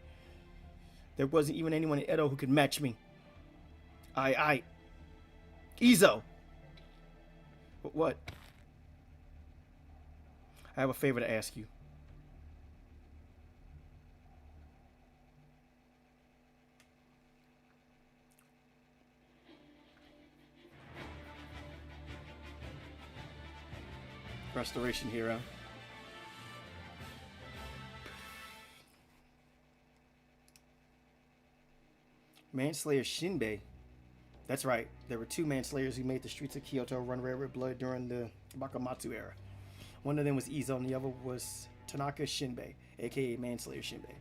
There wasn't even anyone in Edo who could match me. Izo! What? I have a favor to ask you. Restoration hero. Manslayer Shinbei. That's right. There were two manslayers who made the streets of Kyoto run red with blood during the Bakamatsu era. One of them was Izo, and the other was Tanaka Shinbei, aka Manslayer Shinbei.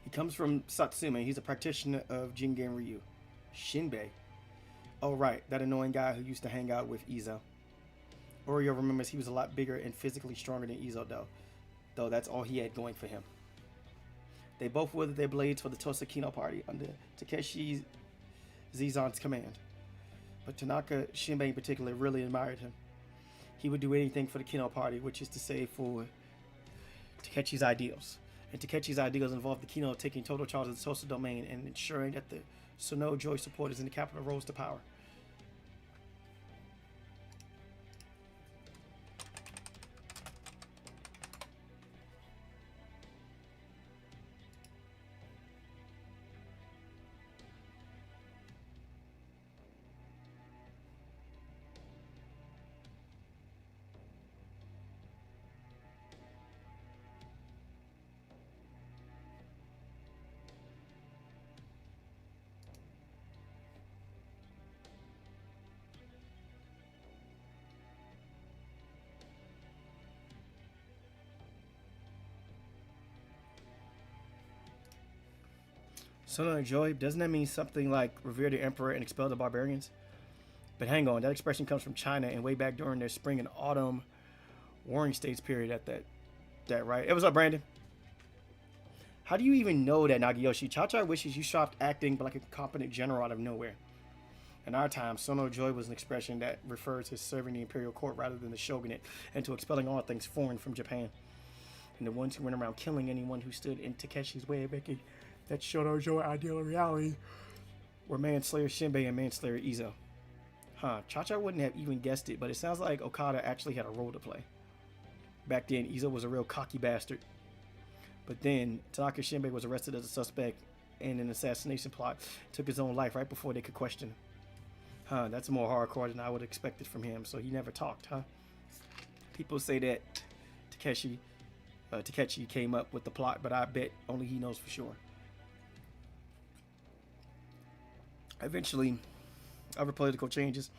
He comes from Satsume. He's a practitioner of Jingen Ryu. Shinbei. Oh, right. That annoying guy who used to hang out with Izo. Oreo remembers he was a lot bigger and physically stronger than Izo, though that's all he had going for him. They both wielded their blades for the Tosa Kino party under Takeshi Zizan's command. But Tanaka Shinbei in particular really admired him. He would do anything for the Kino party, which is to say for Takechi's ideals. And Takechi's ideals involved the Kino taking total charge of the Tosa domain and ensuring that the Sono Joy supporters in the capital rose to power. Sono Joy, doesn't that mean something like revere the emperor and expel the barbarians? But hang on, that expression comes from China and way back during their spring and autumn warring states period at that right? Hey, what's up, Brandon? How do you even know that, Nagiyoshi? Cha-Cha wishes you stopped acting like a competent general out of nowhere. In our time, Sono Joy was an expression that refers to serving the imperial court rather than the shogunate and to expelling all things foreign from Japan. And the ones who went around killing anyone who stood in Takeshi's way of making that Sono Joy ideal reality were Manslayer Shinbei and Manslayer Izo. Cha-Cha wouldn't have even guessed it, but it sounds like Okada actually had a role to play. Back then, Izo was a real cocky bastard. But then, Tanaka Shinbei was arrested as a suspect in an assassination plot, took his own life right before they could question him. That's more hardcore than I would have expected from him, so he never talked, huh? People say that Takechi came up with the plot, but I bet only he knows for sure. Eventually, other political changes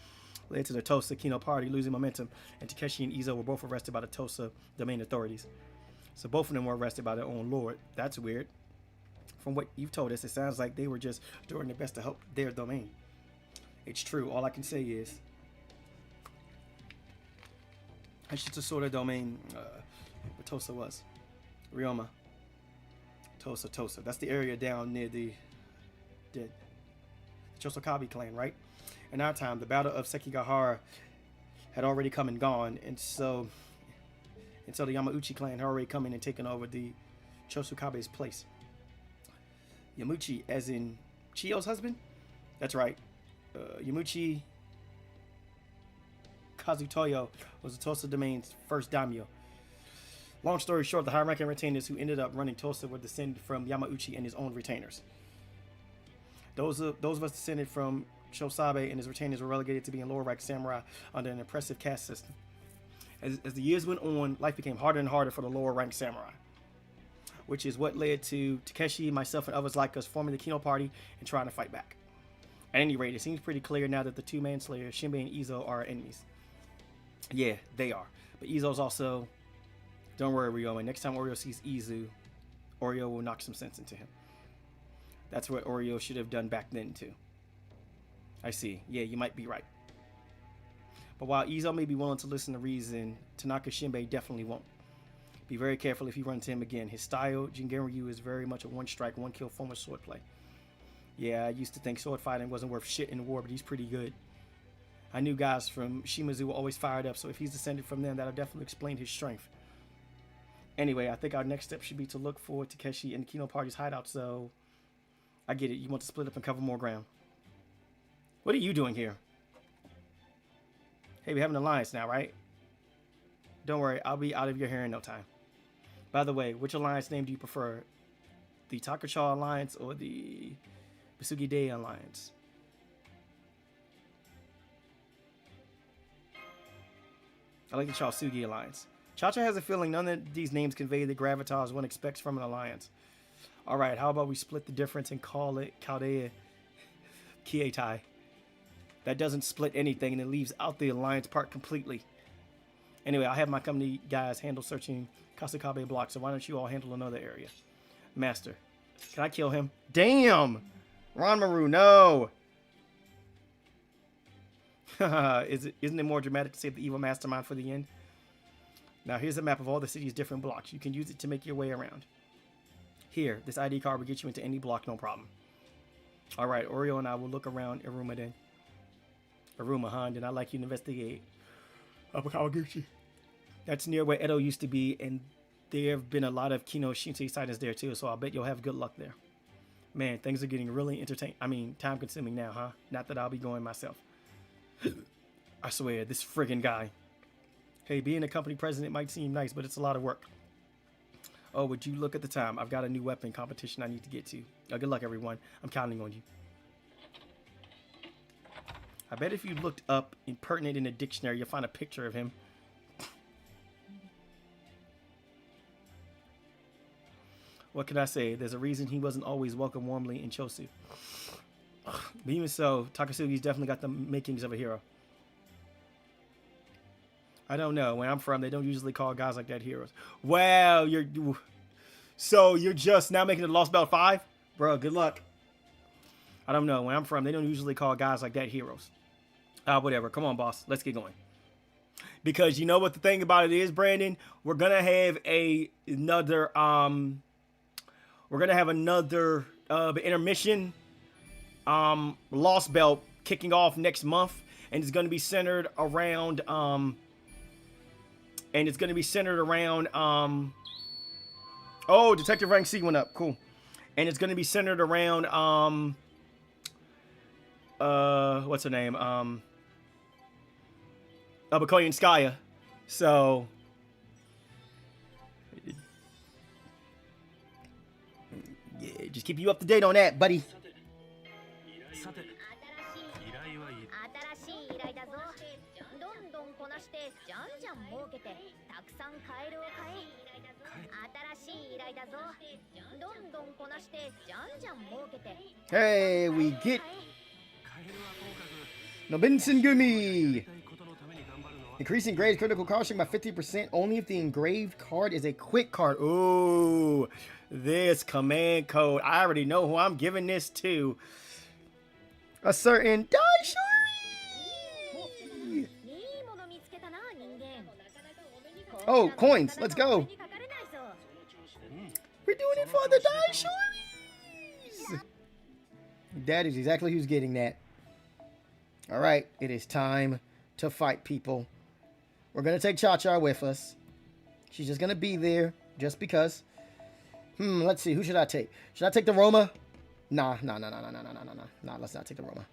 led to the Tosa Kino party losing momentum, and Takeshi and Izo were both arrested by the Tosa domain authorities. So both of them were arrested by their own lord. That's weird. From what you've told us, it sounds like they were just doing their best to help their domain. It's true. All I can say is it's just a sort of domain what Tosa was. Ryoma. Tosa. That's the area down near the Chosokabe clan, right? In our time, the battle of Sekigahara had already come and gone, and so the Yamauchi clan had already come in and taken over the Chosokabe's place. Yamuchi, as in Chiyo's husband? That's right. Yamuchi Kazutoyo was the Tosa domain's first daimyo. Long story short, the high-ranking retainers who ended up running Tosa were descended from Yamauchi and his own retainers. Those of us descended from Chosabe and his retainers were relegated to being lower-rank samurai under an oppressive caste system. As the years went on, life became harder and harder for the lower-ranked samurai, which is what led to Takeshi, myself, and others like us forming the Kino party and trying to fight back. At any rate, it seems pretty clear now that the two manslayers, Shinbei and Izo, are enemies. Yeah, they are. But Izo's also... Don't worry, Ryoma. Next time Oreo sees Izu, Oreo will knock some sense into him. That's what Oreo should have done back then, too. I see. Yeah, you might be right. But while Izo may be willing to listen to reason, Tanaka Shinbei definitely won't. Be very careful if you run into him again. His style, Jingen Ryu, is very much a one-strike, one-kill form of swordplay. Yeah, I used to think sword fighting wasn't worth shit in the war, but he's pretty good. I knew guys from Shimazu were always fired up, so if he's descended from them, that'll definitely explain his strength. Anyway, I think our next step should be to look for Takeshi and the Kino party's hideout, so... I get it. You want to split up and cover more ground. What are you doing here? Hey, we have an alliance now, right? Don't worry, I'll be out of your hair in no time. By the way, which alliance name do you prefer? The Takacha Alliance or the Basugi Day Alliance? I like the Chalsugi Alliance. Chacha has a feeling none of these names convey the gravitas one expects from an alliance. Alright, how about we split the difference and call it Chaldea Kietai? That doesn't split anything and it leaves out the alliance part completely. Anyway, I'll have my company guys handle searching Kasakabe blocks, so why don't you all handle another area? Master. Can I kill him? Damn! Ranmaru, no! Isn't it more dramatic to save the evil mastermind for the end? Now here's a map of all the city's different blocks. You can use it to make your way around. Here, this ID card will get you into any block, no problem. Alright, Oreo and I will look around Iruma then. Iruma, huh? Then I'd like you to investigate Upper Kawaguchi. That's near where Edo used to be, and there have been a lot of Kino Shinsei sightings there too, so I'll bet you'll have good luck there. Man, things are getting really time consuming now, huh? Not that I'll be going myself. I swear, this friggin' guy. Hey, being a company president might seem nice, but it's a lot of work. Oh, would you look at the time? I've got a new weapon competition I need to get to. Good luck, everyone. I'm counting on you. I bet if you looked up impertinent in a dictionary, you'll find a picture of him. What could I say? There's a reason he wasn't always welcomed warmly in Chosu. But even so, Takasugi's definitely got the makings of a hero. I don't know. Where I'm from, they don't usually call guys like that heroes. Wow, so you're just now making it Lost Belt 5? Bro, good luck. I don't know. Where I'm from, they don't usually call guys like that heroes. Whatever. Come on, boss. Let's get going. Because you know what the thing about it is, Brandon? We're going to have another intermission Lost Belt kicking off next month, and it's going to be centered around oh, detective rank C went up. Cool. And it's going to be centered around what's her name? Bakoyanskaya. So yeah, just keep you up to date on that, buddy. さて依頼はいい新しい依頼だぞ。どんどんこなしてじゃんじゃん儲けてたくさんカエルを買え。新しい依頼だぞ。どんどんこなしてじゃんじゃん儲けて。 Hey, we get Nobinsen Gumi. Increasing grade critical caution by 50% only if the engraved card is a quick card. Ooh, this command code. I already know who I'm giving this to. A certain Daishori. Oh, coins. Let's go. We're doing it for the Daishoris. That is exactly who's getting that. All right, it is time to fight, people. We're going to take Cha-Cha with us. She's just going to be there just because. Let's see. Who should I take? Should I take the Roma? Nah, let's not take the Roma.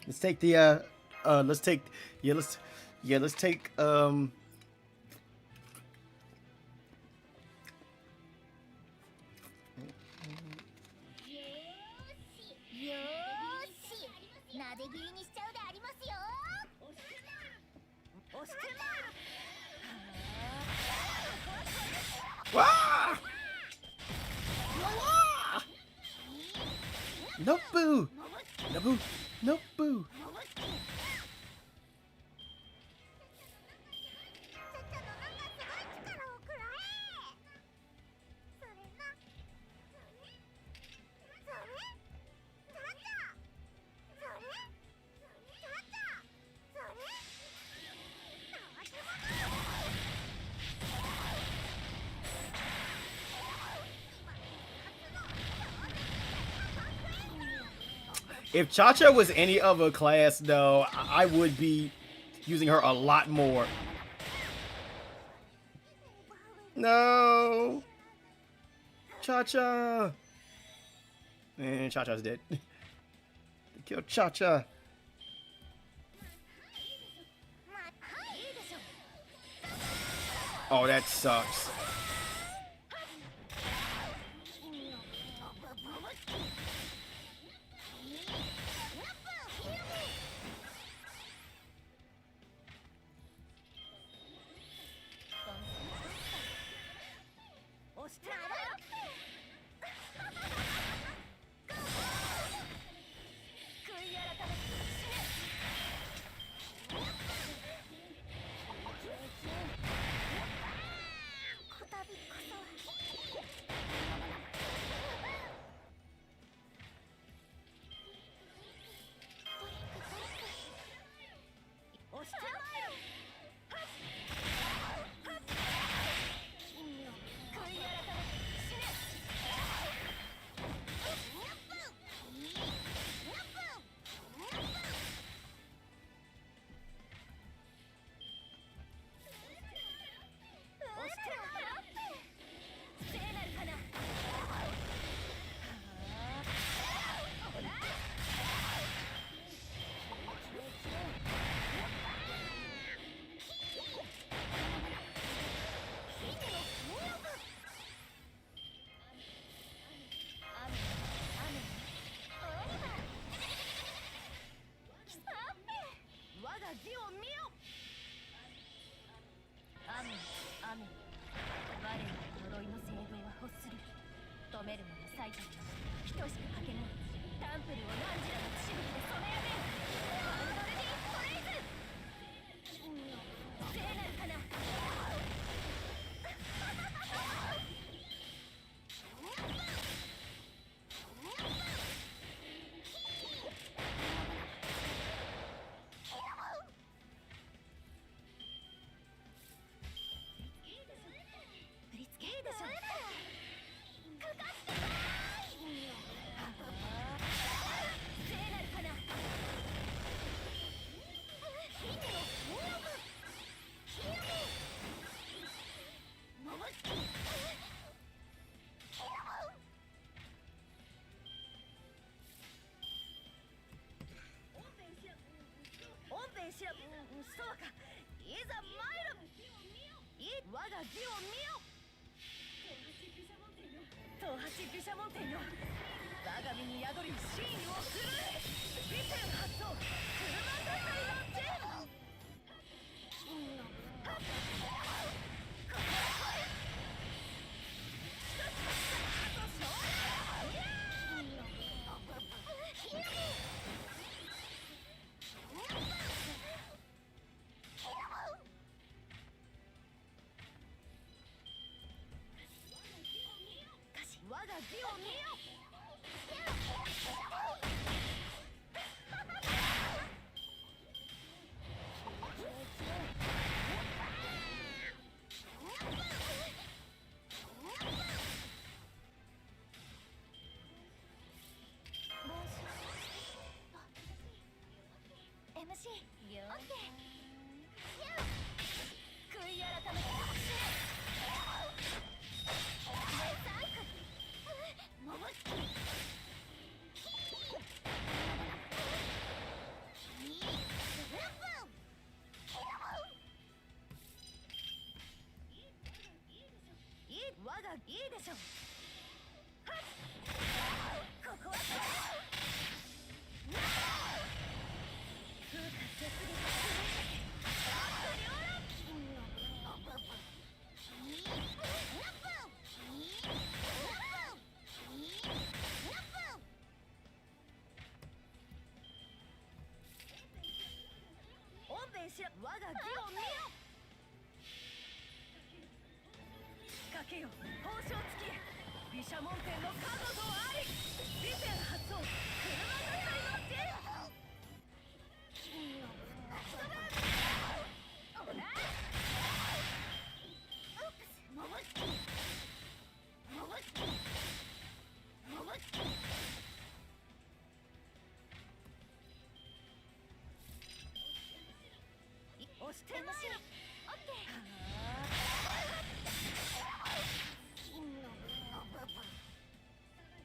Let's take the, let's take Wah! No boo! No boo! No boo! If Cha-Cha was any other class, though, I would be using her a lot more. No! Cha-Cha! And Cha-Cha's dead. They killed Cha-Cha. Oh, that sucks.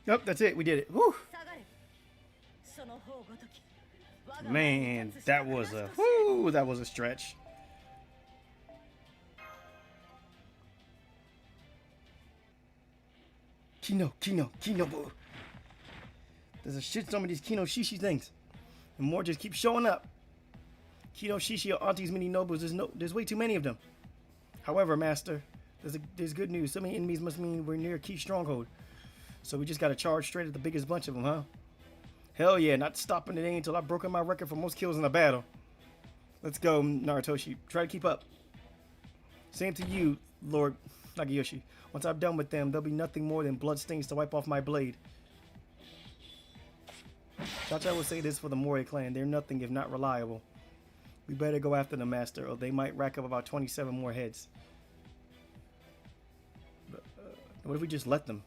Nope, that's it. We did it. Woo. Man, that was a stretch. Kinobu. There's a shitstorm of these Kino Shishi things. And more just keep showing up. Kino Shishi or Auntie's Mini Nobles, there's way too many of them. However, Master, there's good news. So many enemies must mean we're near Key Stronghold. So we just gotta charge straight at the biggest bunch of them, huh? Hell yeah, not stopping today until I've broken my record for most kills in a battle. Let's go, Narutoshi. Try to keep up. Same to you, Lord Nagayoshi. Once I'm done with them, there'll be nothing more than bloodstains to wipe off my blade. Chacha would say this for the Morai clan. They're nothing if not reliable. We better go after the Master, or they might rack up about 27 more heads. But, what if we just let them?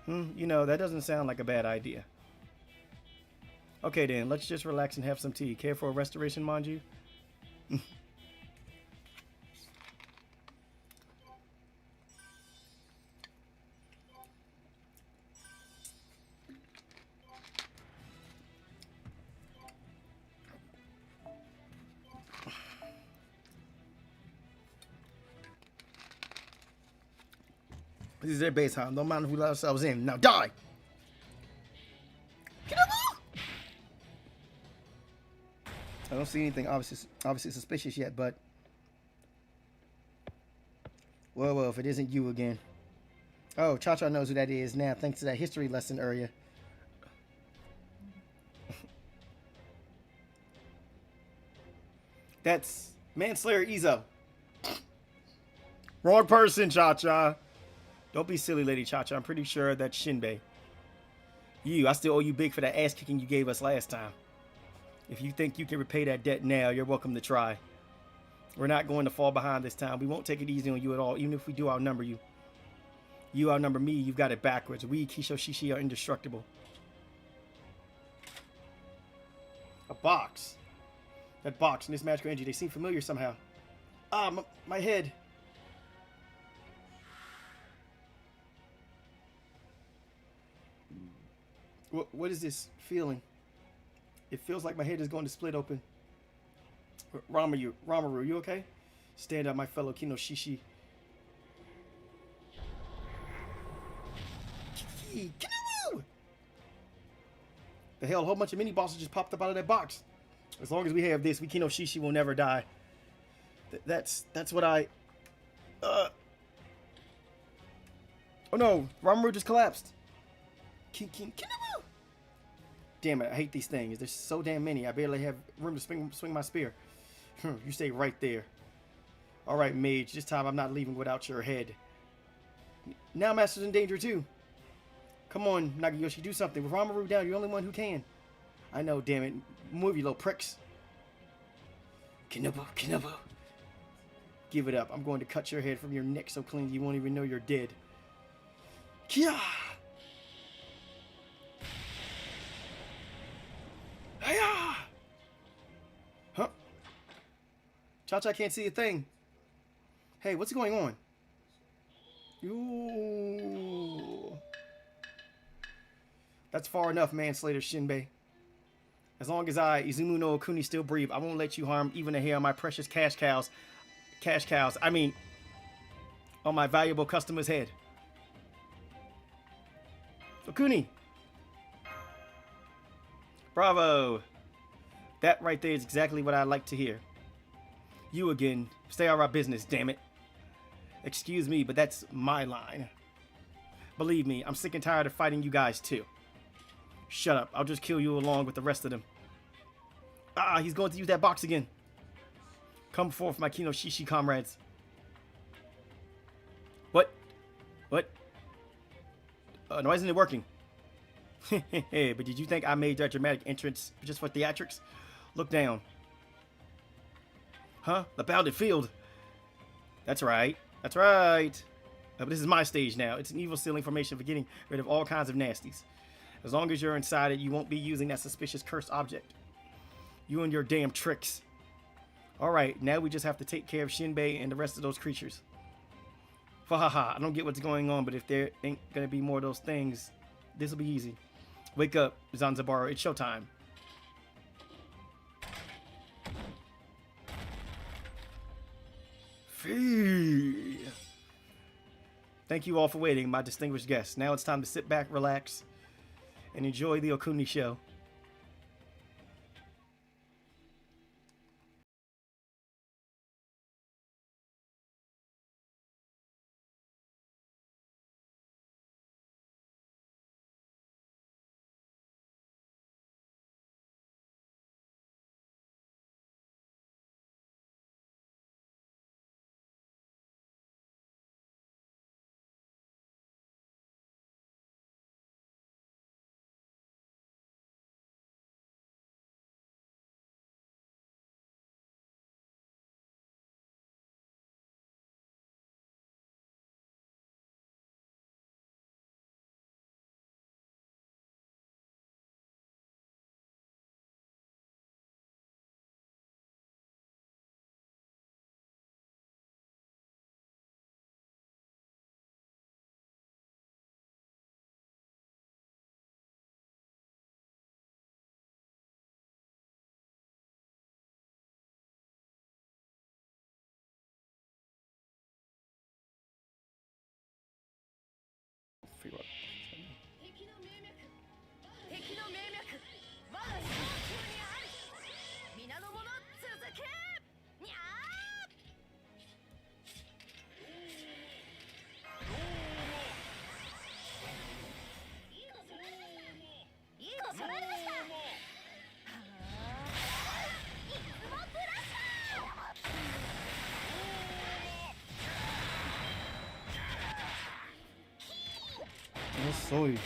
You know, that doesn't sound like a bad idea. Okay then, let's just relax and have some tea. Care for a restoration, Manju? This is their base, huh? Don't mind who let ourselves in. Now die! I don't see anything obviously suspicious yet, but... Well, if it isn't you again. Oh, Cha-Cha knows who that is now, thanks to that history lesson earlier. That's Manslayer Izo. Wrong person, Cha-Cha. Don't be silly, Lady Cha-Cha. I'm pretty sure that's Shinbei. I still owe you big for that ass kicking you gave us last time. If you think you can repay that debt now, you're welcome to try. We're not going to fall behind this time. We won't take it easy on you at all, even if we do outnumber you. You outnumber me, you've got it backwards. We, Kisho Shishi, are indestructible. A box. That box and this magical energy, they seem familiar somehow. Ah, my head. What is this feeling? It feels like my head is going to split open. Ranmaru, you okay? Stand up, my fellow Kino Shishi. The hell, a whole bunch of mini bosses just popped up out of that box. As long as we have this, we Kino Shishi will never die. That's what I... Oh no, Ranmaru just collapsed. Damn it, I hate these things. There's so damn many. I barely have room to swing my spear. You stay right there. Alright, mage. This time I'm not leaving without your head. Now Master's in danger too. Come on, Nagayoshi, do something. With Ranmaru down, you're the only one who can. I know, damn it. Move, you little pricks. Kinobu. Give it up. I'm going to cut your head from your neck so clean you won't even know you're dead. Kia! Hiya! Huh? Cha-Cha can't see a thing. Hey, what's going on? Ooh. That's far enough, Manslayer Shinbei. As long as I, Izumu no Okuni, still breathe, I won't let you harm even a hair on my precious cash cows. I mean, on my valuable customer's head. Okuni! Bravo! That right there is exactly what I like to hear. You again. Stay out of our business, damn it. Excuse me, but that's my line. Believe me, I'm sick and tired of fighting you guys too. Shut up. I'll just kill you along with the rest of them. Ah, he's going to use that box again. Come forth, my Kino Shishi comrades. What? Why isn't it working? But did you think I made that dramatic entrance just for theatrics? Look down. Huh? The bounded field. That's right. But this is my stage now. It's an evil sealing formation for getting rid of all kinds of nasties. As long as you're inside it, you won't be using that suspicious cursed object. You and your damn tricks. Alright, now we just have to take care of Shinbei and the rest of those creatures. Fahaha, I don't get what's going on, but if there ain't gonna be more of those things, this'll be easy. Wake up, Zanzibar, it's showtime. Fee. Thank you all for waiting, my distinguished guests. Now it's time to sit back, relax, and enjoy the Okuni show. Figure out. 敵の命脈我が手中にある皆の者続けにゃーいいの揃えましたはーいつもブラスター 遅い。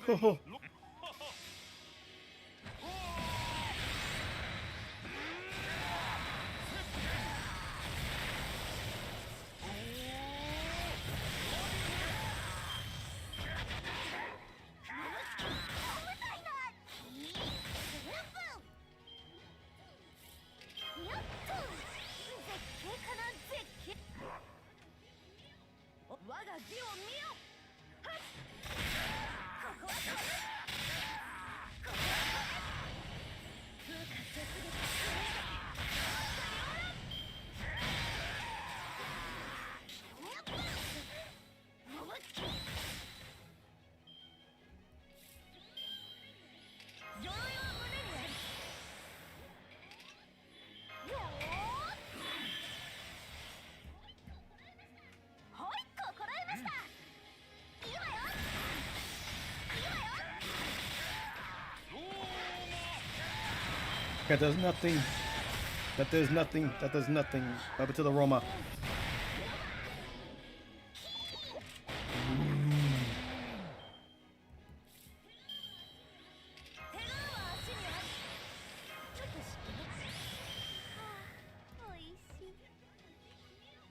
ほほ。我が義を見よ。ここはこれ。ここはこれ。風化雪月鎧を胸にあり。よーほい心得ました。いいわよ。いいわよ。 That does nothing. That does nothing. That does nothing. Up to the Roma. 手柄は足にあり。ちょっと知ってる？はあ、おいしい。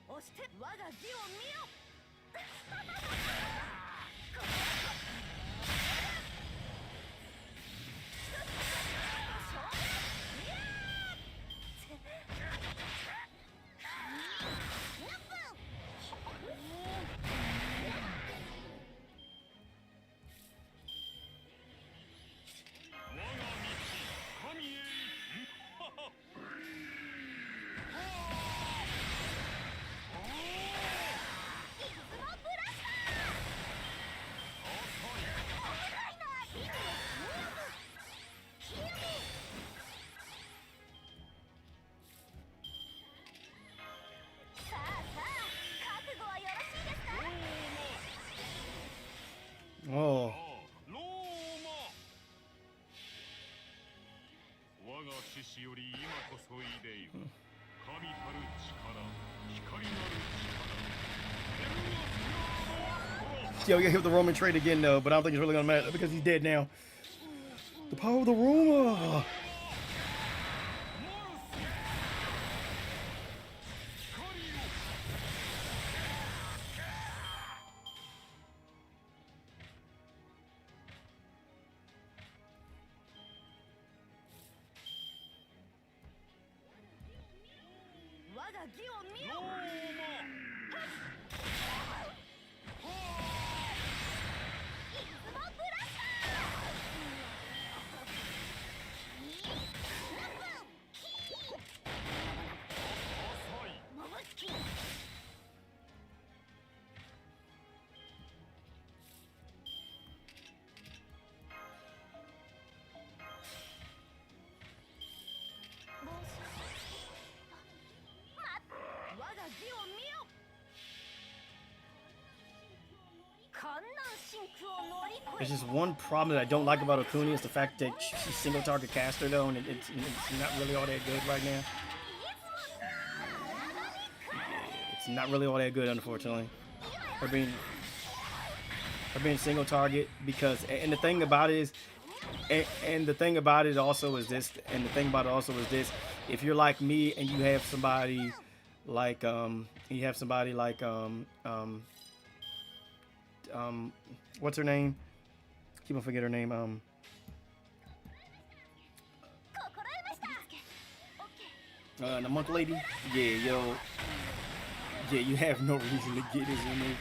押して我が義を見よ。Oh. 我が獅子より今こそいでよ。神たる力、光なる力。 Yo, we gotta hit the Roman trade again though, but I don't think it's really gonna matter because he's dead now. The power of the Roma. There's just one problem that I don't like about Okuni is the fact that she's single target caster though, and it's not really all that good right now. It's not really all that good, unfortunately. Her being single target because, and the thing about it is, and the thing about it also is this, if you're like me and you have somebody like what's her name? Keep on forgetting her name. The monk lady. Yeah, you have no reason to get this in there.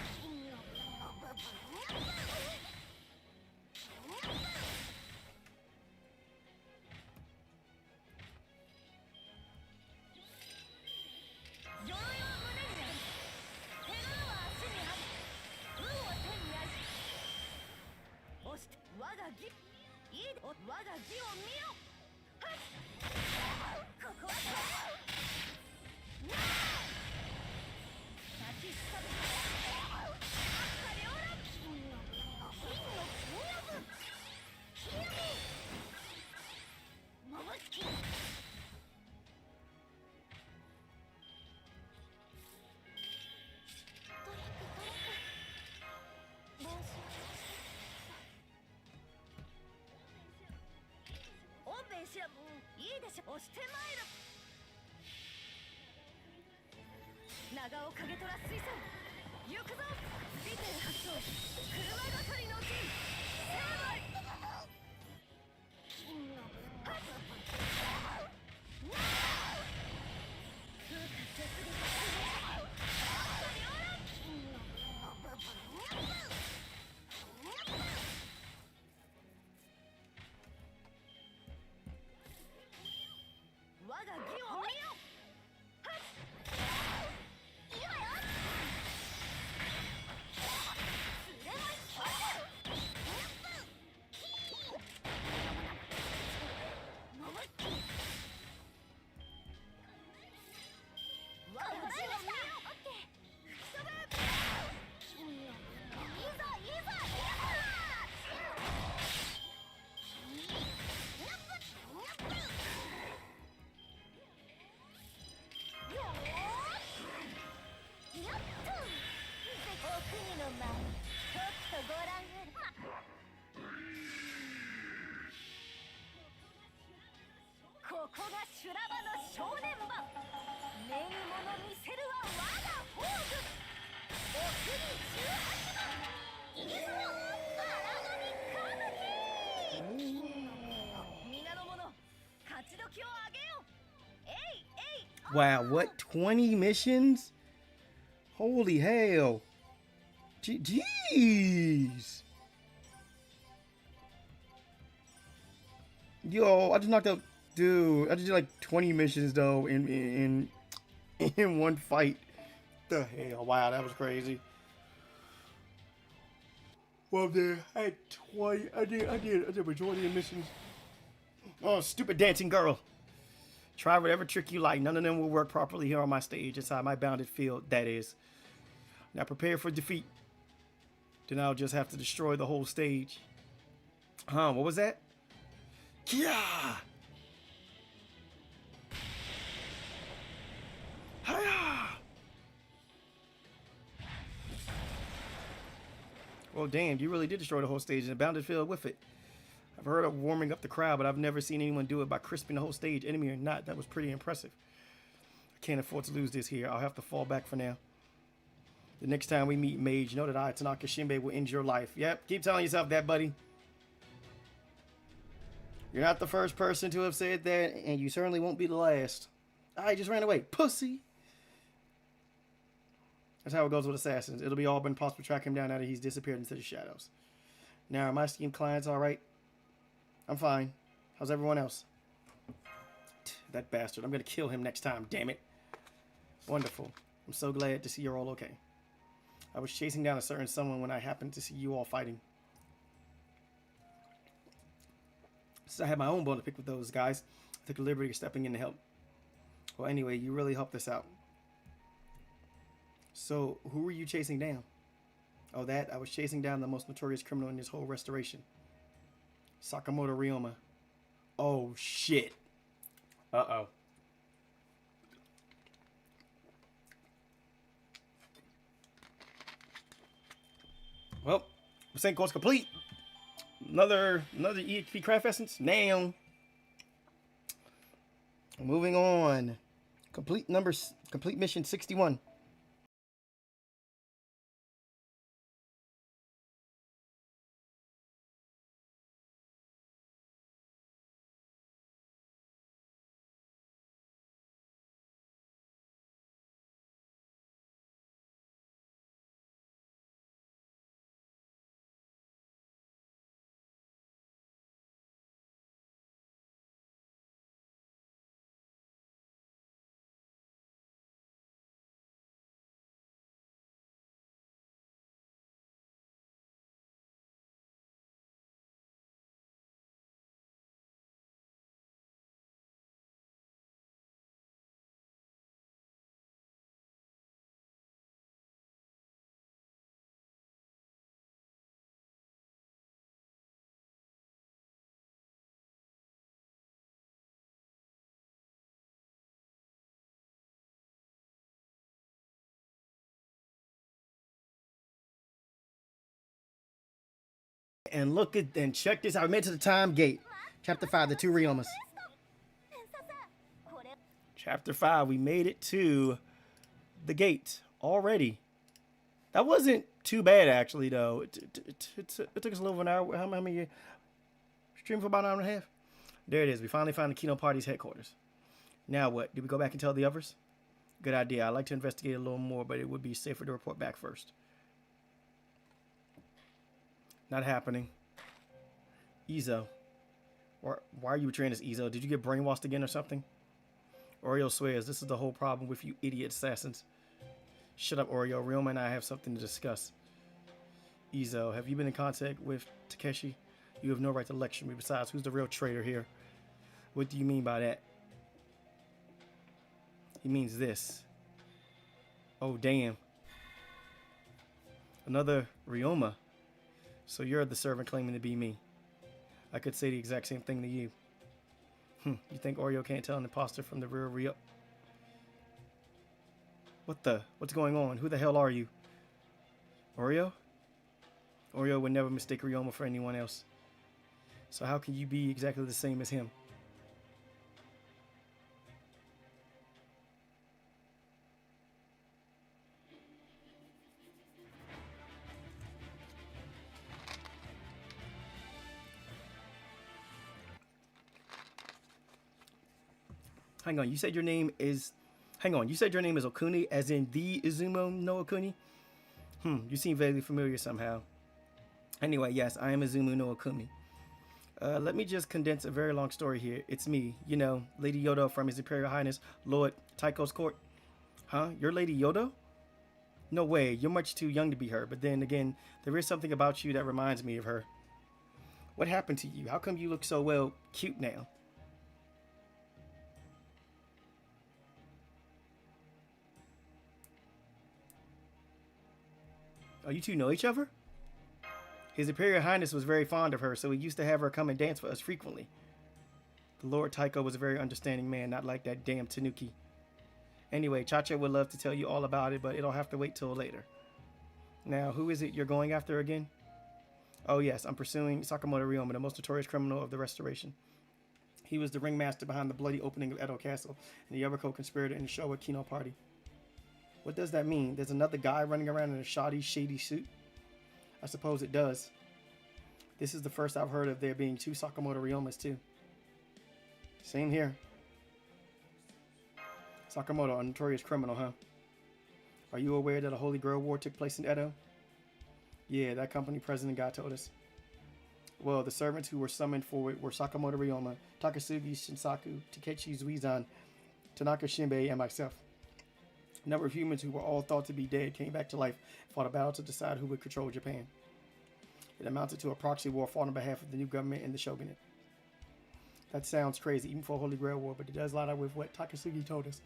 Wow, what, 20 missions? Holy hell. Jeez. Yo, I just knocked out, dude, I just did like 20 missions though in one fight. The hell, wow, that was crazy. Well, there, I had 20, I did majority of missions. Oh, stupid dancing girl. Try whatever trick you like. None of them will work properly here on my stage, inside my bounded field, that is. Now prepare for defeat. Then I'll just have to destroy the whole stage. What was that? Kia! Hiya! Well, damn, you really did destroy the whole stage and the bounded field with it. I've heard of warming up the crowd, but I've never seen anyone do it by crisping the whole stage, enemy or not. That was pretty impressive. I can't afford to lose this here. I'll have to fall back for now. The next time we meet Mage, know that I, Tanaka Shinbei, will end your life. Yep, keep telling yourself that, buddy. You're not the first person to have said that, and you certainly won't be the last. I just ran away. Pussy! That's how it goes with assassins. It'll be all but impossible to track him down now that he's disappeared into the shadows. Now, are my scheme clients alright? I'm fine. How's everyone else? That bastard. I'm going to kill him next time, damn it. Wonderful. I'm so glad to see you're all okay. I was chasing down a certain someone when I happened to see you all fighting. Since I had my own bone to pick with those guys, I took the liberty of stepping in to help. Well, anyway, you really helped us out. So, who were you chasing down? Oh, that? I was chasing down the most notorious criminal in this whole restoration. Sakamoto Ryoma. Oh, shit. Uh-oh. Well, this ain't course complete. Another EXP craft essence. Now, moving on. Complete mission 61. And look at and check this out. I made it to the time gate. Chapter 5, the two Ryomas. Chapter 5, we made it to the gate already. That wasn't too bad, actually, though. It took us a little over an hour. How many? Stream for about an hour and a half. There it is. We finally found the Kino Party's headquarters. Now what? Do we go back and tell the others? Good idea. I'd like to investigate a little more, but it would be safer to report back first. Not happening. Izo. Why are you betraying us, Izo? Did you get brainwashed again or something? Oreo swears this is the whole problem with you idiot assassins. Shut up, Oreo. Ryoma and I have something to discuss. Izo, have you been in contact with Takeshi? You have no right to lecture me. Besides, who's the real traitor here? What do you mean by that? He means this. Oh, damn. Another Ryoma. So you're the servant claiming to be me. I could say the exact same thing to you. You think Oreo can't tell an imposter from the real Ryo? What's going on? Who the hell are you? Oreo? Oreo would never mistake Ryoma for anyone else. So how can you be exactly the same as him? Hang on, you said your name is... Hang on, you said your name is Okuni, as in the Izumo no Okuni? You seem vaguely familiar somehow. Anyway, yes, I am Izumo no Okuni. Let me just condense a very long story here. It's me, you know, Lady Yodo from His Imperial Highness, Lord Taiko's court. Huh? You're Lady Yodo? No way, you're much too young to be her, but then again, there is something about you that reminds me of her. What happened to you? How come you look so, well, cute now? Oh, you two know each other? His Imperial Highness was very fond of her, so he used to have her come and dance for us frequently. The Lord Taiko was a very understanding man, not like that damn Tanuki. Anyway, Chacha would love to tell you all about it, but it'll have to wait till later. Now, who is it you're going after again? Oh yes, I'm pursuing Sakamoto Ryoma, the most notorious criminal of the Restoration. He was the ringmaster behind the bloody opening of Edo Castle, and the other co-conspirator in the Showa Kino Party. What does that mean? There's another guy running around in a shoddy, shady suit? I suppose it does. This is the first I've heard of there being two Sakamoto Ryomas, too. Same here. Sakamoto, a notorious criminal, huh? Are you aware that a Holy Grail War took place in Edo? Yeah, that company president guy told us. Well, the servants who were summoned for it were Sakamoto Ryoma, Takasugi Shinsaku, Takechi Zuizan, Tanaka Shinbei, and myself. A number of humans who were all thought to be dead came back to life and fought a battle to decide who would control Japan. It amounted to a proxy war fought on behalf of the new government and the shogunate. That sounds crazy, even for a Holy Grail War, but it does line up with what Takasugi told us.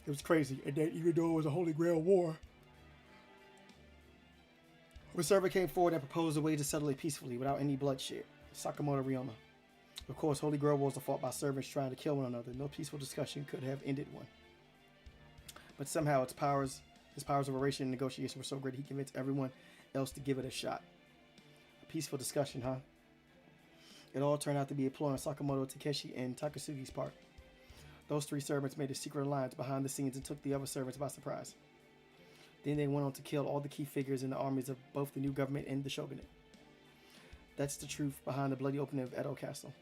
It was crazy, and that even though it was a Holy Grail War, The servant came forward and proposed a way to settle it peacefully without any bloodshed. Sakamoto Ryoma. Of course, Holy Grail wars are fought by servants trying to kill one another. No peaceful discussion could have ended one. But somehow his powers of oration and negotiation were so great he convinced everyone else to give it a shot. A peaceful discussion, huh? It all turned out to be a ploy on Sakamoto, Takeshi, and Takasugi's part. Those three servants made a secret alliance behind the scenes and took the other servants by surprise. Then they went on to kill all the key figures in the armies of both the new government and the shogunate. That's the truth behind the bloody opening of Edo Castle.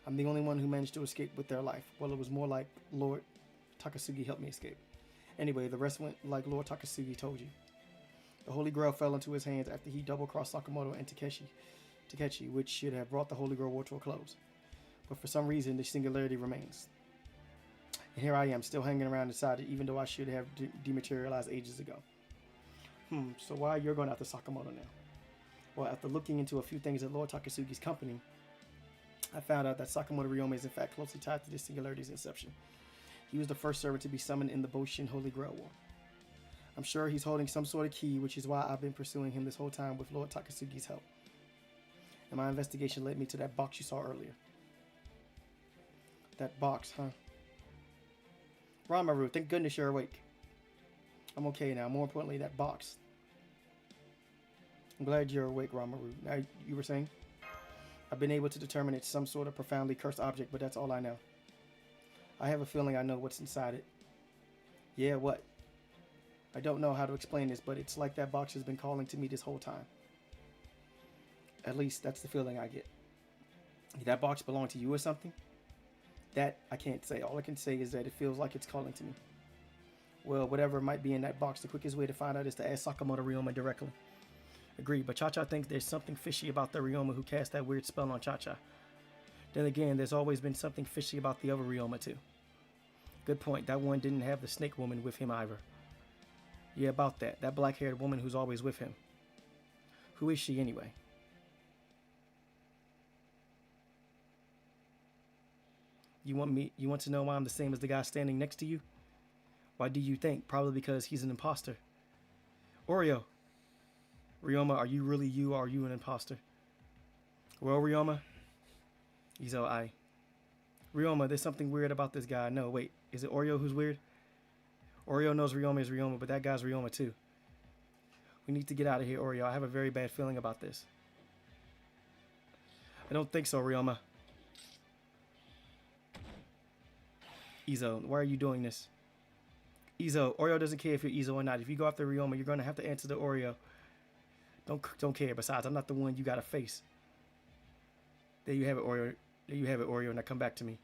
I'm the only one who managed to escape with their life. Well, it was more like Lord Takasugi helped me escape. Anyway, the rest went like Lord Takasugi told you. The Holy Grail fell into his hands after he double-crossed Sakamoto and Takeshi, which should have brought the Holy Grail war to a close. But for some reason, the singularity remains. And here I am, still hanging around inside it, even though I should have dematerialized ages ago. So why you're going after Sakamoto now? Well, after looking into a few things at Lord Takasugi's company, I found out that Sakamoto Ryoma is in fact closely tied to the singularity's inception. He was the first servant to be summoned in the Boshin Holy Grail War. I'm sure he's holding some sort of key, which is why I've been pursuing him this whole time with Lord Takasugi's help. And my investigation led me to that box you saw earlier. That box, huh? Ranmaru, thank goodness you're awake. I'm okay now. More importantly, that box. I'm glad you're awake, Ranmaru. Now, you were saying? I've been able to determine it's some sort of profoundly cursed object, but that's all I know. I have a feeling I know what's inside it. Yeah, what? I don't know how to explain this, but it's like that box has been calling to me this whole time. At least, that's the feeling I get. Did that box belong to you or something? That, I can't say. All I can say is that it feels like it's calling to me. Well, whatever might be in that box, the quickest way to find out is to ask Sakamoto Ryoma directly. Agreed, but Cha-Cha thinks there's something fishy about the Ryoma who cast that weird spell on Cha-Cha. Then again, there's always been something fishy about the other Ryoma too. Good point, that one didn't have the snake woman with him either. Yeah, about that. That black-haired woman who's always with him. Who is she anyway? You want to know why I'm the same as the guy standing next to you? Why do you think? Probably because he's an imposter. Oreo. Ryoma, are you really you or are you an imposter? Well, Ryoma. Izo, I. Ryoma, there's something weird about this guy. No, wait. Is it Oreo who's weird? Oreo knows Ryoma is Ryoma, but that guy's Ryoma too. We need to get out of here, Oreo. I have a very bad feeling about this. I don't think so, Ryoma. Izo, why are you doing this? Izo, Oreo doesn't care if you're Izo or not. If you go after Ryoma, you're going to have to answer to Oreo. Don't care. Besides, I'm not the one you got to face. There you have it, Oreo. There you have it, Oreo. Now come back to me.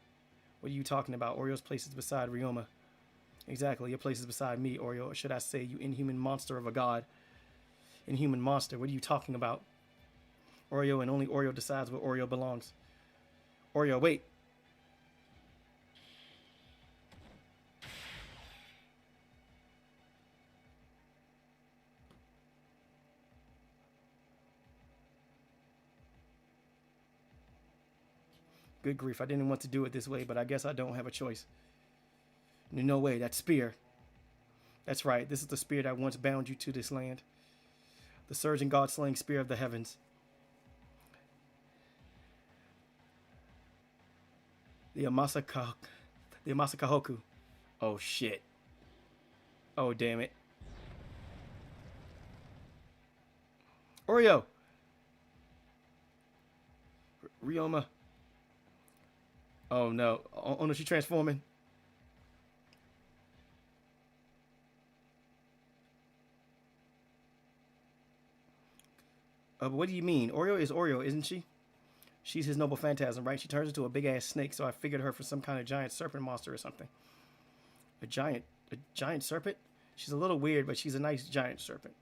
What are you talking about? Oreo's place is beside Ryoma. Exactly. Your place is beside me, Oreo. Or should I say, you inhuman monster of a god. Inhuman monster. What are you talking about? Oreo and only Oreo decides where Oreo belongs. Oreo, wait. Good grief, I didn't want to do it this way, but I guess I don't have a choice. No way, that spear. That's right, this is the spear that once bound you to this land. The surging god-slaying spear of the heavens. The Amasakahoku. Oh shit. Oh damn it. Oreo! Ryoma. Oh no. Oh no, she's transforming. But what do you mean? Oreo is Oreo, isn't she? She's his noble phantasm, right? She turns into a big-ass snake, so I figured her for some kind of giant serpent monster or something. A giant serpent? She's a little weird, but she's a nice giant serpent.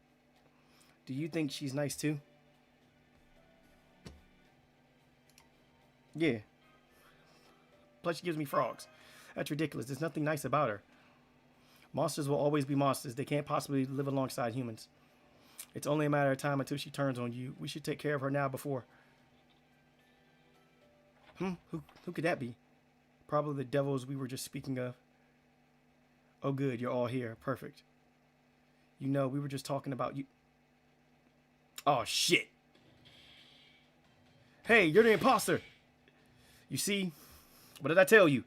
Do you think she's nice too? Yeah. Plus she gives me frogs. That's ridiculous. There's nothing nice about her. Monsters will always be monsters. They can't possibly live alongside humans. It's only a matter of time until she turns on you. We should take care of her now before... Who could that be? Probably the devils we were just speaking of. Oh good, you're all here. Perfect. You know, we were just talking about you. Oh, shit. Hey, you're the imposter. You see? What did I tell you?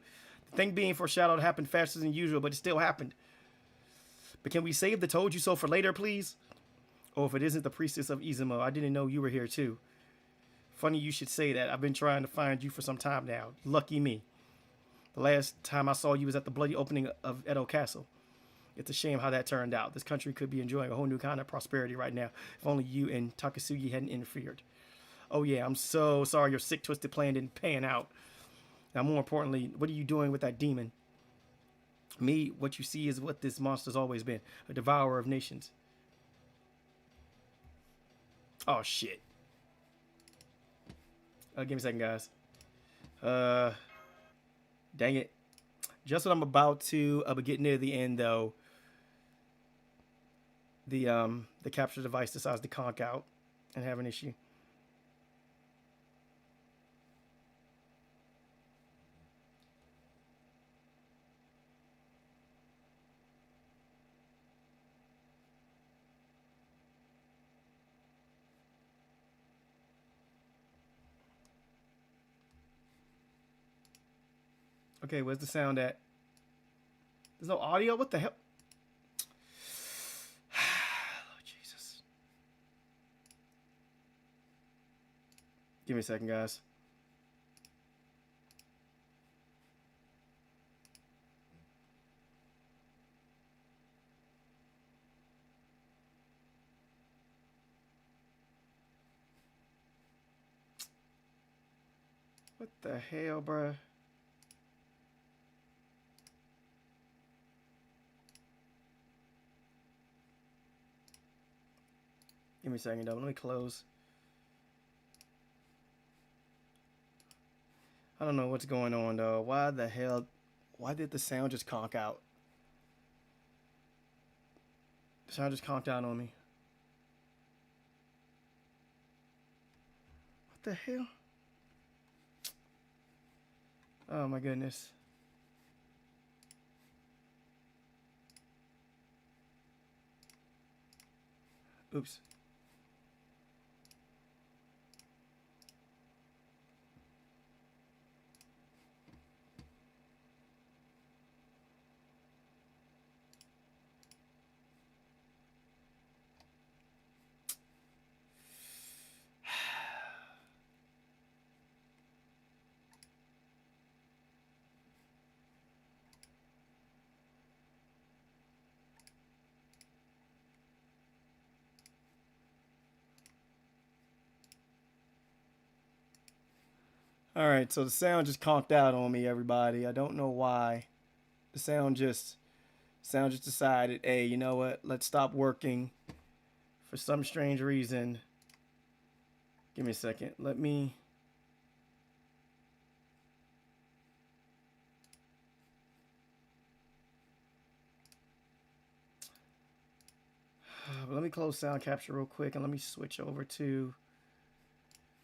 The thing being foreshadowed happened faster than usual, but it still happened. But can we save the told you so for later, please? Oh, if it isn't the priestess of Izumo, I didn't know you were here too. Funny you should say that. I've been trying to find you for some time now. Lucky me. The last time I saw you was at the bloody opening of Edo Castle. It's a shame how that turned out. This country could be enjoying a whole new kind of prosperity right now if only you and Takasugi hadn't interfered. Oh yeah, I'm so sorry your sick, twisted plan didn't pan out. Now, more importantly, what are you doing with that demon? Me, what you see is what this monster's always been. A devourer of nations. Oh, shit. Give me a second, guys. Dang it. Just when I'm about to get near the end, though, the capture device decides to conk out and have an issue. Okay, where's the sound at? There's no audio? What the hell? Oh, Jesus. Give me a second, guys. What the hell, bruh? Give me a second, though. Let me close. I don't know what's going on, though. Why the hell? Why did the sound just conk out? The sound just conked out on me. What the hell? Oh, my goodness. Oops. All right, so the sound just conked out on me, everybody. I don't know why. The sound just decided, hey, you know what? Let's stop working for some strange reason. Give me a second. Let me... Let me close sound capture real quick and let me switch over to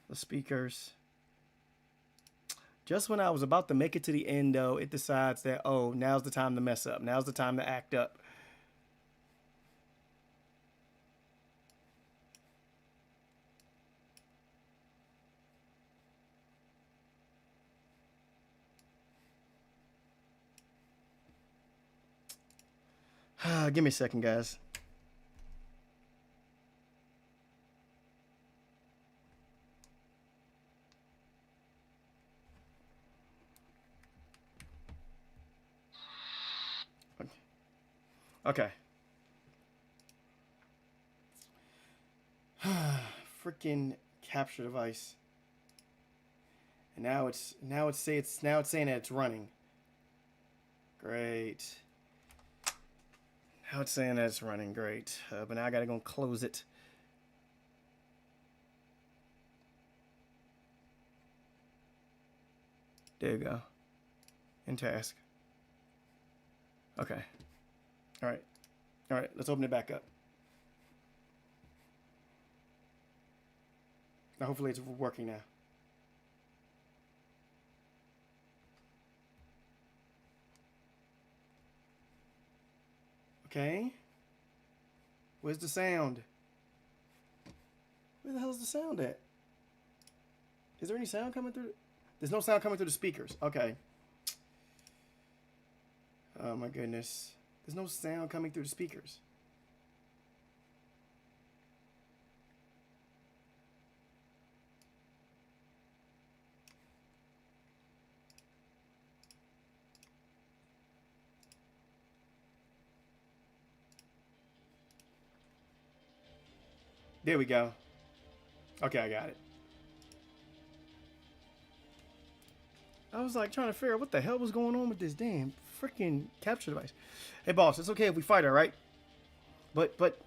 the speakers. Just when I was about to make it to the end, though, it decides that, oh, now's the time to mess up. Now's the time to act up. Give me a second, guys. Okay. Freaking capture device. And now it's saying that it's running. Great. Now it's saying that it's running. Great. But now I gotta go close it. There you go. In task. Okay. All right. All right. Let's open it back up. Now, hopefully it's working now. Okay. Where's the sound? Where the hell is the sound at? Is there any sound coming through? There's no sound coming through the speakers. Okay. Oh my goodness. There's no sound coming through the speakers. There we go. Okay, I got it. I was like trying to figure out what the hell was going on with this damn freaking capture device. Hey boss, it's okay if we fight her, right? But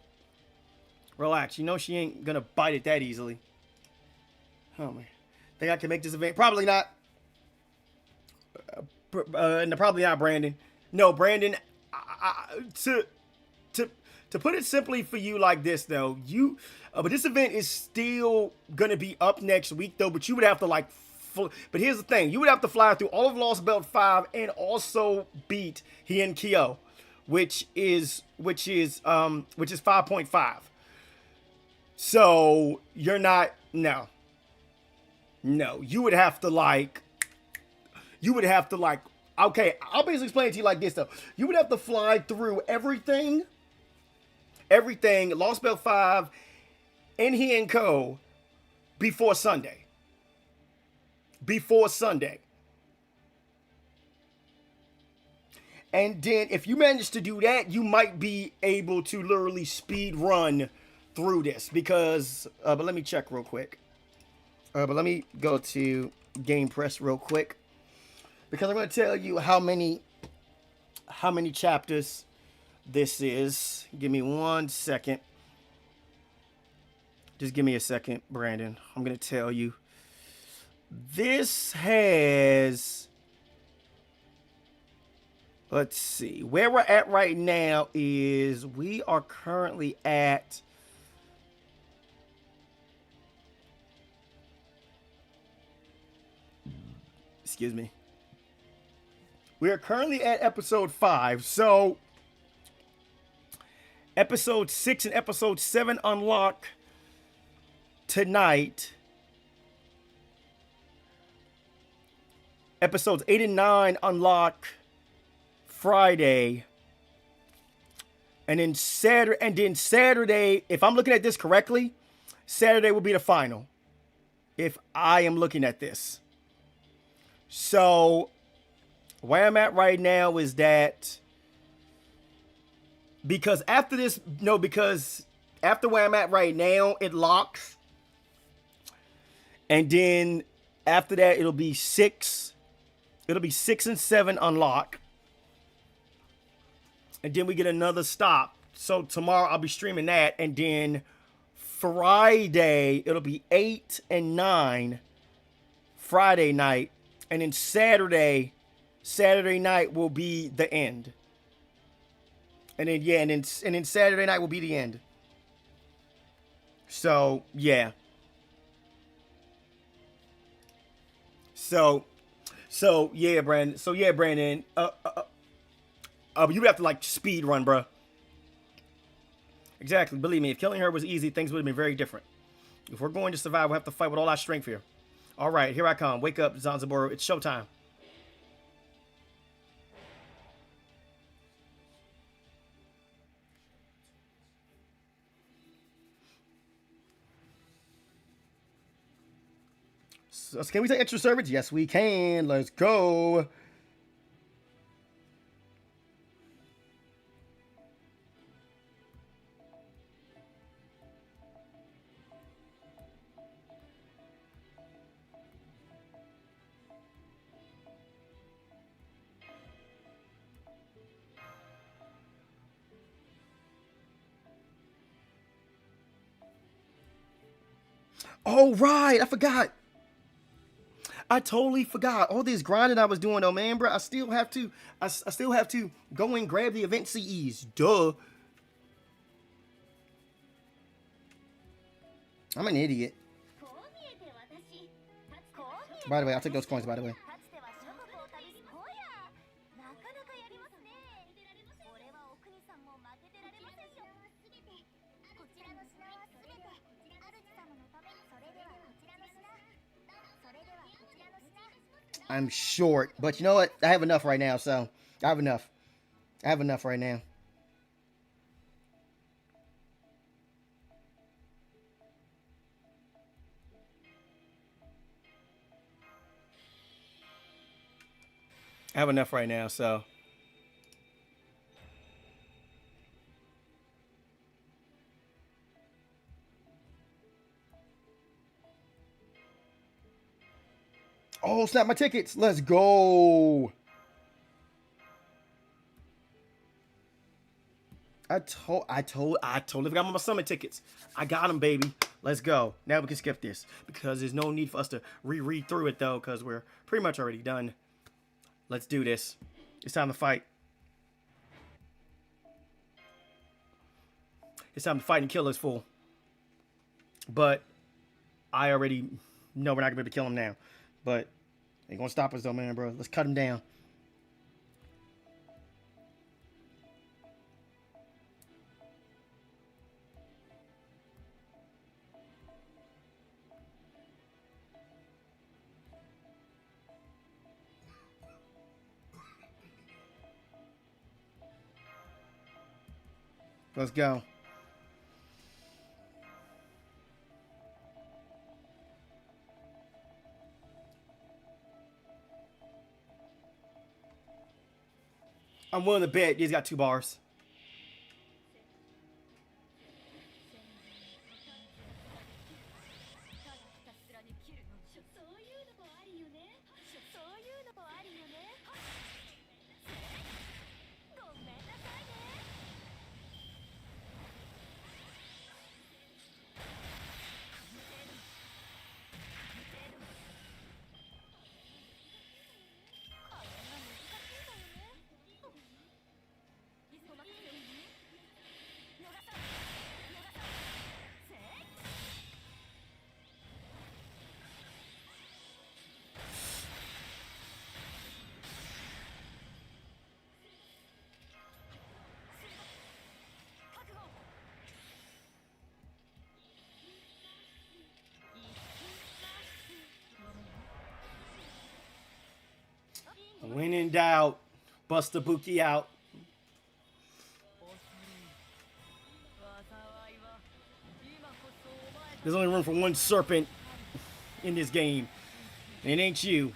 relax. You know she ain't gonna bite it that easily. Oh man, think I can make this event? Probably not. No, probably not, Brandon. No, Brandon. To put it simply for you like this though, but this event is still gonna be up next week though. But you would have to like. But here's the thing: you would have to fly through all of Lost Belt 5 and also beat Hien Kyo, which is 5.5. So you're not no. You would have to like. Okay, I'll basically explain it to you like this though. You would have to fly through everything, Lost Belt 5 and Hien Kyo before Sunday. And then if you manage to do that, you might be able to literally speed run through this because, but let me check real quick. But let me go to Game Press real quick because I'm going to tell you how many chapters this is. Give me 1 second. Just give me a second, Brandon. I'm going to tell you. This has, let's see, where we're at right now is we are currently at, excuse me, we are currently at episode 5, so episode 6 and episode 7 unlock tonight. Episodes 8 and 9 unlock Friday. And then Saturday, if I'm looking at this correctly, Saturday will be the final. If I am looking at this. So, where I'm at right now is that because after where I'm at right now, it locks. And then after that, it'll be 6 and 7 unlock. And then we get another stop. So tomorrow I'll be streaming that. And then Friday, it'll be 8 and 9 Friday night. And then Saturday night will be the end. And then, yeah, and then Saturday night will be the end. So, yeah. So yeah, Brandon. You would have to like speed run, bro. Exactly. Believe me, if killing her was easy, things would have been very different. If we're going to survive, we'll have to fight with all our strength here. All right, here I come. Wake up, Zanzibar. It's showtime. So, can we take extra servants? Yes, we can. Let's go. Oh, right. I forgot. I totally forgot all this grinding I was doing though, man, bro. I still have to go and grab the event CEs. Duh. I'm an idiot. By the way, I'll take those coins, by the way. I'm short. But you know what? I have enough right now, so I have enough. I have enough right now. I have enough right now, so. Oh, snap my tickets. Let's go. I totally forgot my summit tickets. I got them, baby. Let's go. Now we can skip this because there's no need for us to reread through it, though, because we're pretty much already done. Let's do this. It's time to fight. It's time to fight and kill this fool. But I already know we're not going to be able to kill him now. But ain't going to stop us, though, man, bro. Let's cut him down. Let's go. I'm willing to bet he's got 2 bars. When in doubt, bust the Buki out. There's only room for one serpent in this game. And it ain't you.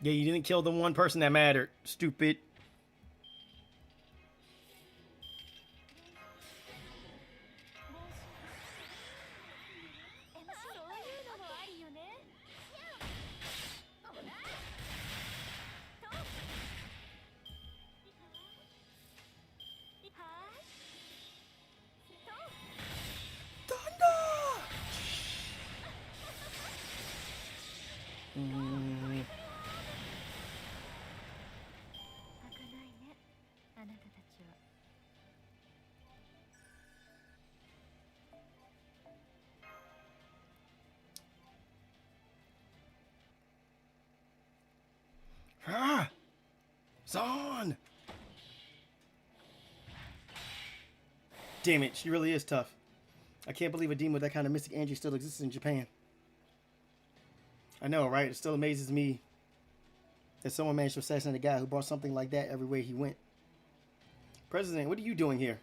Yeah, you didn't kill the one person that mattered. Stupid. Ah! Zon! Damn it, she really is tough. I can't believe a demon with that kind of mystic energy still exists in Japan. I know, right? It still amazes me that someone managed to assassinate a guy who brought something like that everywhere he went. President, what are you doing here?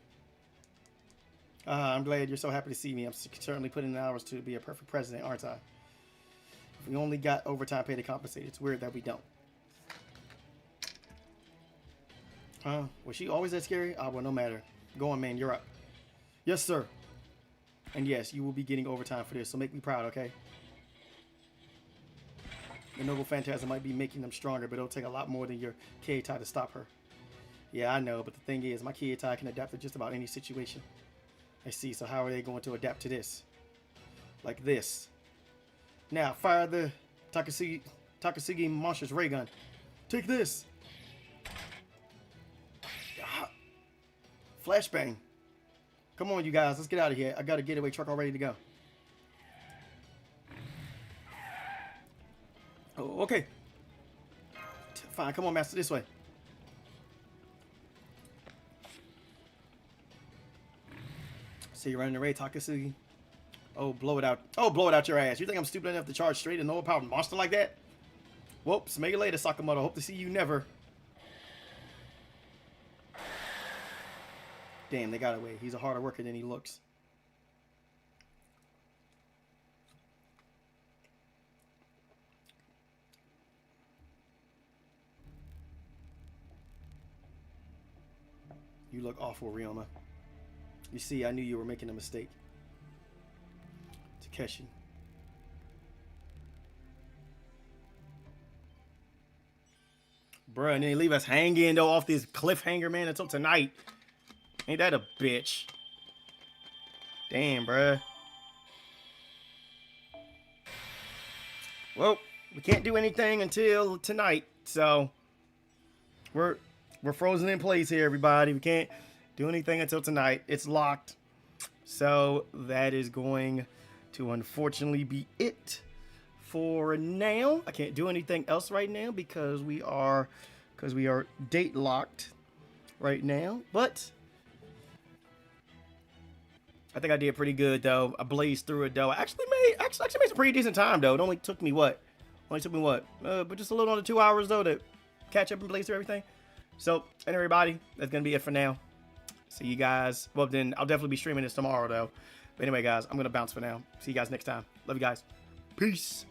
I'm glad you're so happy to see me. I'm certainly putting in hours to be a perfect president, aren't I? If we only got overtime pay to compensate, it's weird that we don't. Was she always that scary? Ah, well, no matter. Go on, man. You're up. Yes, sir. And yes, you will be getting overtime for this, so make me proud, okay? The Noble Phantasm might be making them stronger, but it'll take a lot more than your Keitai to stop her. Yeah, I know, but the thing is, my Keitai can adapt to just about any situation. I see, so how are they going to adapt to this? Like this. Now, fire the Takasugi Monster's ray gun. Take this! Ah. Flashbang. Come on, you guys, let's get out of here. I got a getaway truck all ready to go. Oh, okay. Fine, come on, Master, this way. So you're running the ray, Takasugi? Oh, blow it out. Oh, blow it out your ass. You think I'm stupid enough to charge straight at an overpowered monster like that? Whoops, make it later, Sakamoto. Hope to see you never. Damn, they got away. He's a harder worker than he looks. You look awful, Ryoma. You see, I knew you were making a mistake. Takeshi. Bruh, and then he leave us hanging though off this cliffhanger, man, until tonight. Ain't that a bitch? Damn, bruh. Well, we can't do anything until tonight, so we're frozen in place here, everybody. We can't do anything until tonight. It's locked. So that is going to unfortunately be it for now. I can't do anything else right now because we are date locked right now. But I think I did pretty good though. I blazed through it though. I actually made some pretty decent time though. It only took me what? But just a little under 2 hours though to catch up and blaze through everything. So, and everybody, that's going to be it for now. See you guys. Well, then I'll definitely be streaming this tomorrow, though. But anyway, guys, I'm going to bounce for now. See you guys next time. Love you guys. Peace.